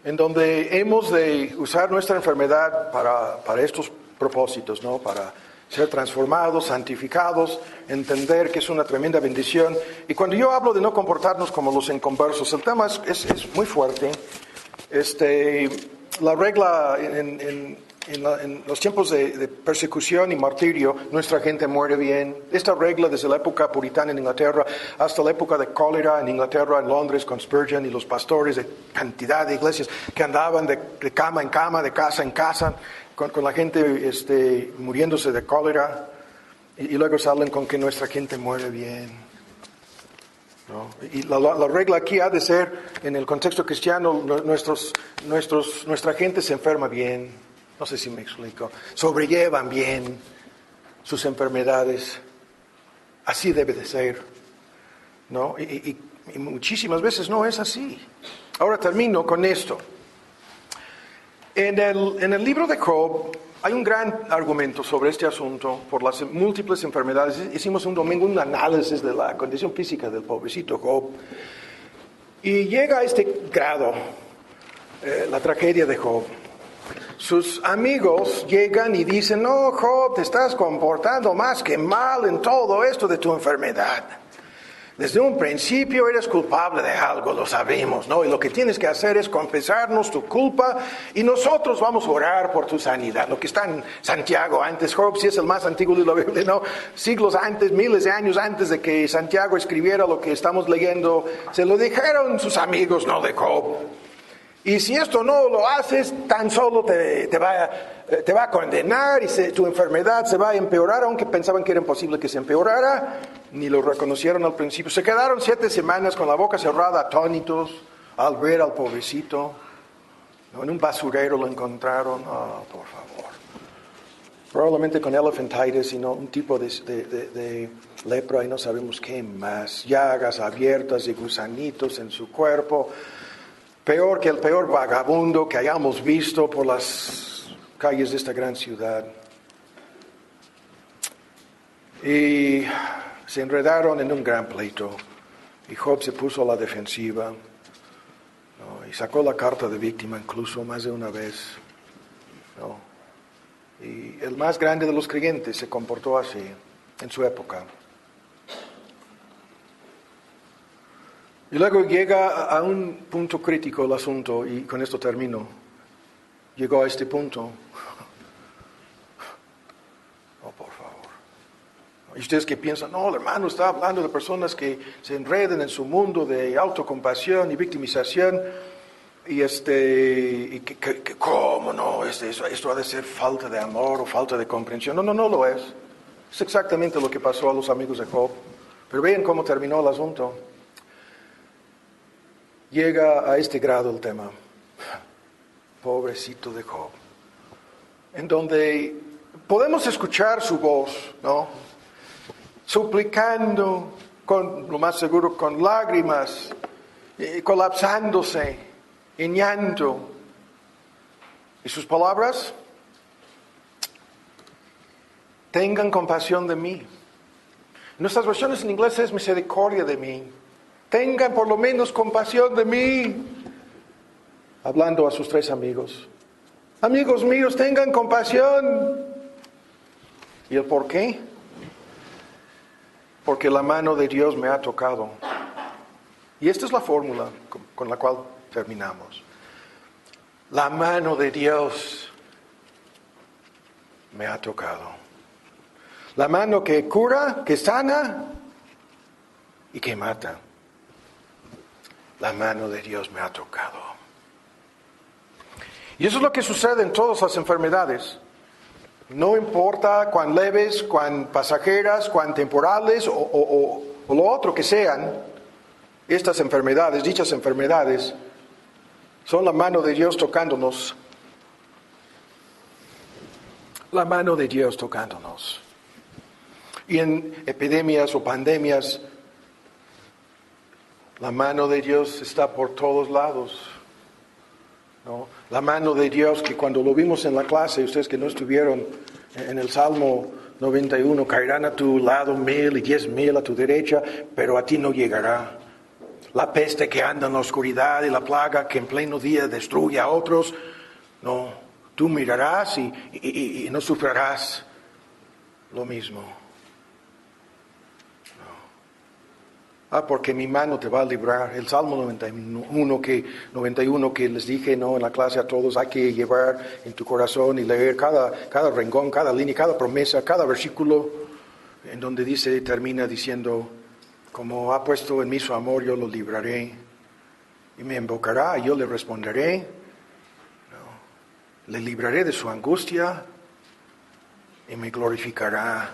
En donde hemos de usar nuestra enfermedad para estos propósitos, ¿no? Para ser transformados, santificados, entender que es una tremenda bendición. Y cuando yo hablo de no comportarnos como los inconversos, el tema es muy fuerte. La regla en los tiempos de persecución y martirio, nuestra gente muere bien. Esta regla desde la época puritana en Inglaterra hasta la época de cólera en Inglaterra, en Londres, con Spurgeon y los pastores de cantidad de iglesias que andaban de cama en cama, de casa en casa, con la gente muriéndose de cólera, y luego salen con que nuestra gente muere bien, ¿no? Y la regla aquí ha de ser, en el contexto cristiano, nuestra gente se enferma bien, no sé si me explico, sobrellevan bien sus enfermedades, así debe de ser, ¿no? Y muchísimas veces no es así. Ahora termino con esto. En el libro de Job hay un gran argumento sobre este asunto por las múltiples enfermedades. Hicimos un domingo un análisis de la condición física del pobrecito Job. Y llega a este grado la tragedia de Job. Sus amigos llegan y dicen, no, Job, te estás comportando más que mal en todo esto de tu enfermedad. Desde un principio eres culpable de algo, lo sabemos, ¿no? Y lo que tienes que hacer es confesarnos tu culpa y nosotros vamos a orar por tu sanidad. Lo que está en Santiago antes, Job sí es el más antiguo de la Biblia, ¿no? Siglos antes, miles de años antes de que Santiago escribiera lo que estamos leyendo, se lo dijeron sus amigos, ¿no? De Job. Y si esto no lo haces, tan solo te va te va a condenar y tu enfermedad se va a empeorar, aunque pensaban que era imposible que se empeorara, ni lo reconocieron al principio. Se quedaron 7 semanas con la boca cerrada, atónitos, al ver al pobrecito. ¿No? En un basurero lo encontraron. Oh, por favor. Probablemente con elephantitis, sino un tipo de lepra y no sabemos qué más. Llagas abiertas y gusanitos en su cuerpo. Peor que el peor vagabundo que hayamos visto por las calles de esta gran ciudad. Y se enredaron en un gran pleito. Y Job se puso a la defensiva. ¿No? Y sacó la carta de víctima incluso más de una vez. ¿No? Y el más grande de los creyentes se comportó así en su época. Y luego llega a un punto crítico el asunto, y con esto termino. Llegó a este punto. Oh, por favor. Y ustedes que piensan, no, el hermano está hablando de personas que se enredan en su mundo de autocompasión y victimización. Y ¿cómo no? Esto ha de ser falta de amor o falta de comprensión. No, no lo es. Es exactamente lo que pasó a los amigos de Job. Pero vean cómo terminó el asunto. Llega a este grado el tema. Pobrecito de Job. En donde podemos escuchar su voz, ¿no? Suplicando, con lo más seguro con lágrimas, colapsándose, en llanto. ¿Y sus palabras? Tengan compasión de mí. En nuestras versiones en inglés es misericordia de mí. Tengan por lo menos compasión de mí. Hablando a sus 3 amigos. Amigos míos, tengan compasión. ¿Y el por qué? Porque la mano de Dios me ha tocado. Y esta es la fórmula con la cual terminamos. La mano de Dios me ha tocado. La mano que cura, que sana y que mata. La mano de Dios me ha tocado. Y eso es lo que sucede en todas las enfermedades. No importa cuán leves, cuán pasajeras, cuán temporales o lo otro que sean, estas enfermedades, dichas enfermedades, son la mano de Dios tocándonos. La mano de Dios tocándonos. Y en epidemias o pandemias, la mano de Dios está por todos lados. ¿No? La mano de Dios que cuando lo vimos en la clase, ustedes que no estuvieron en el Salmo 91, caerán a tu lado 1000 y 10,000 a tu derecha, pero a ti no llegará. La peste que anda en la oscuridad y la plaga que en pleno día destruye a otros, no, tú mirarás y no sufrirás lo mismo. Porque mi mano te va a librar. El Salmo 91 que les dije, ¿no? En la clase a todos, hay que llevar en tu corazón y leer cada renglón, cada línea, cada promesa, cada versículo, en donde termina diciendo, como ha puesto en mí su amor, yo lo libraré. Y me invocará, y yo le responderé. ¿No? Le libraré de su angustia y me glorificará.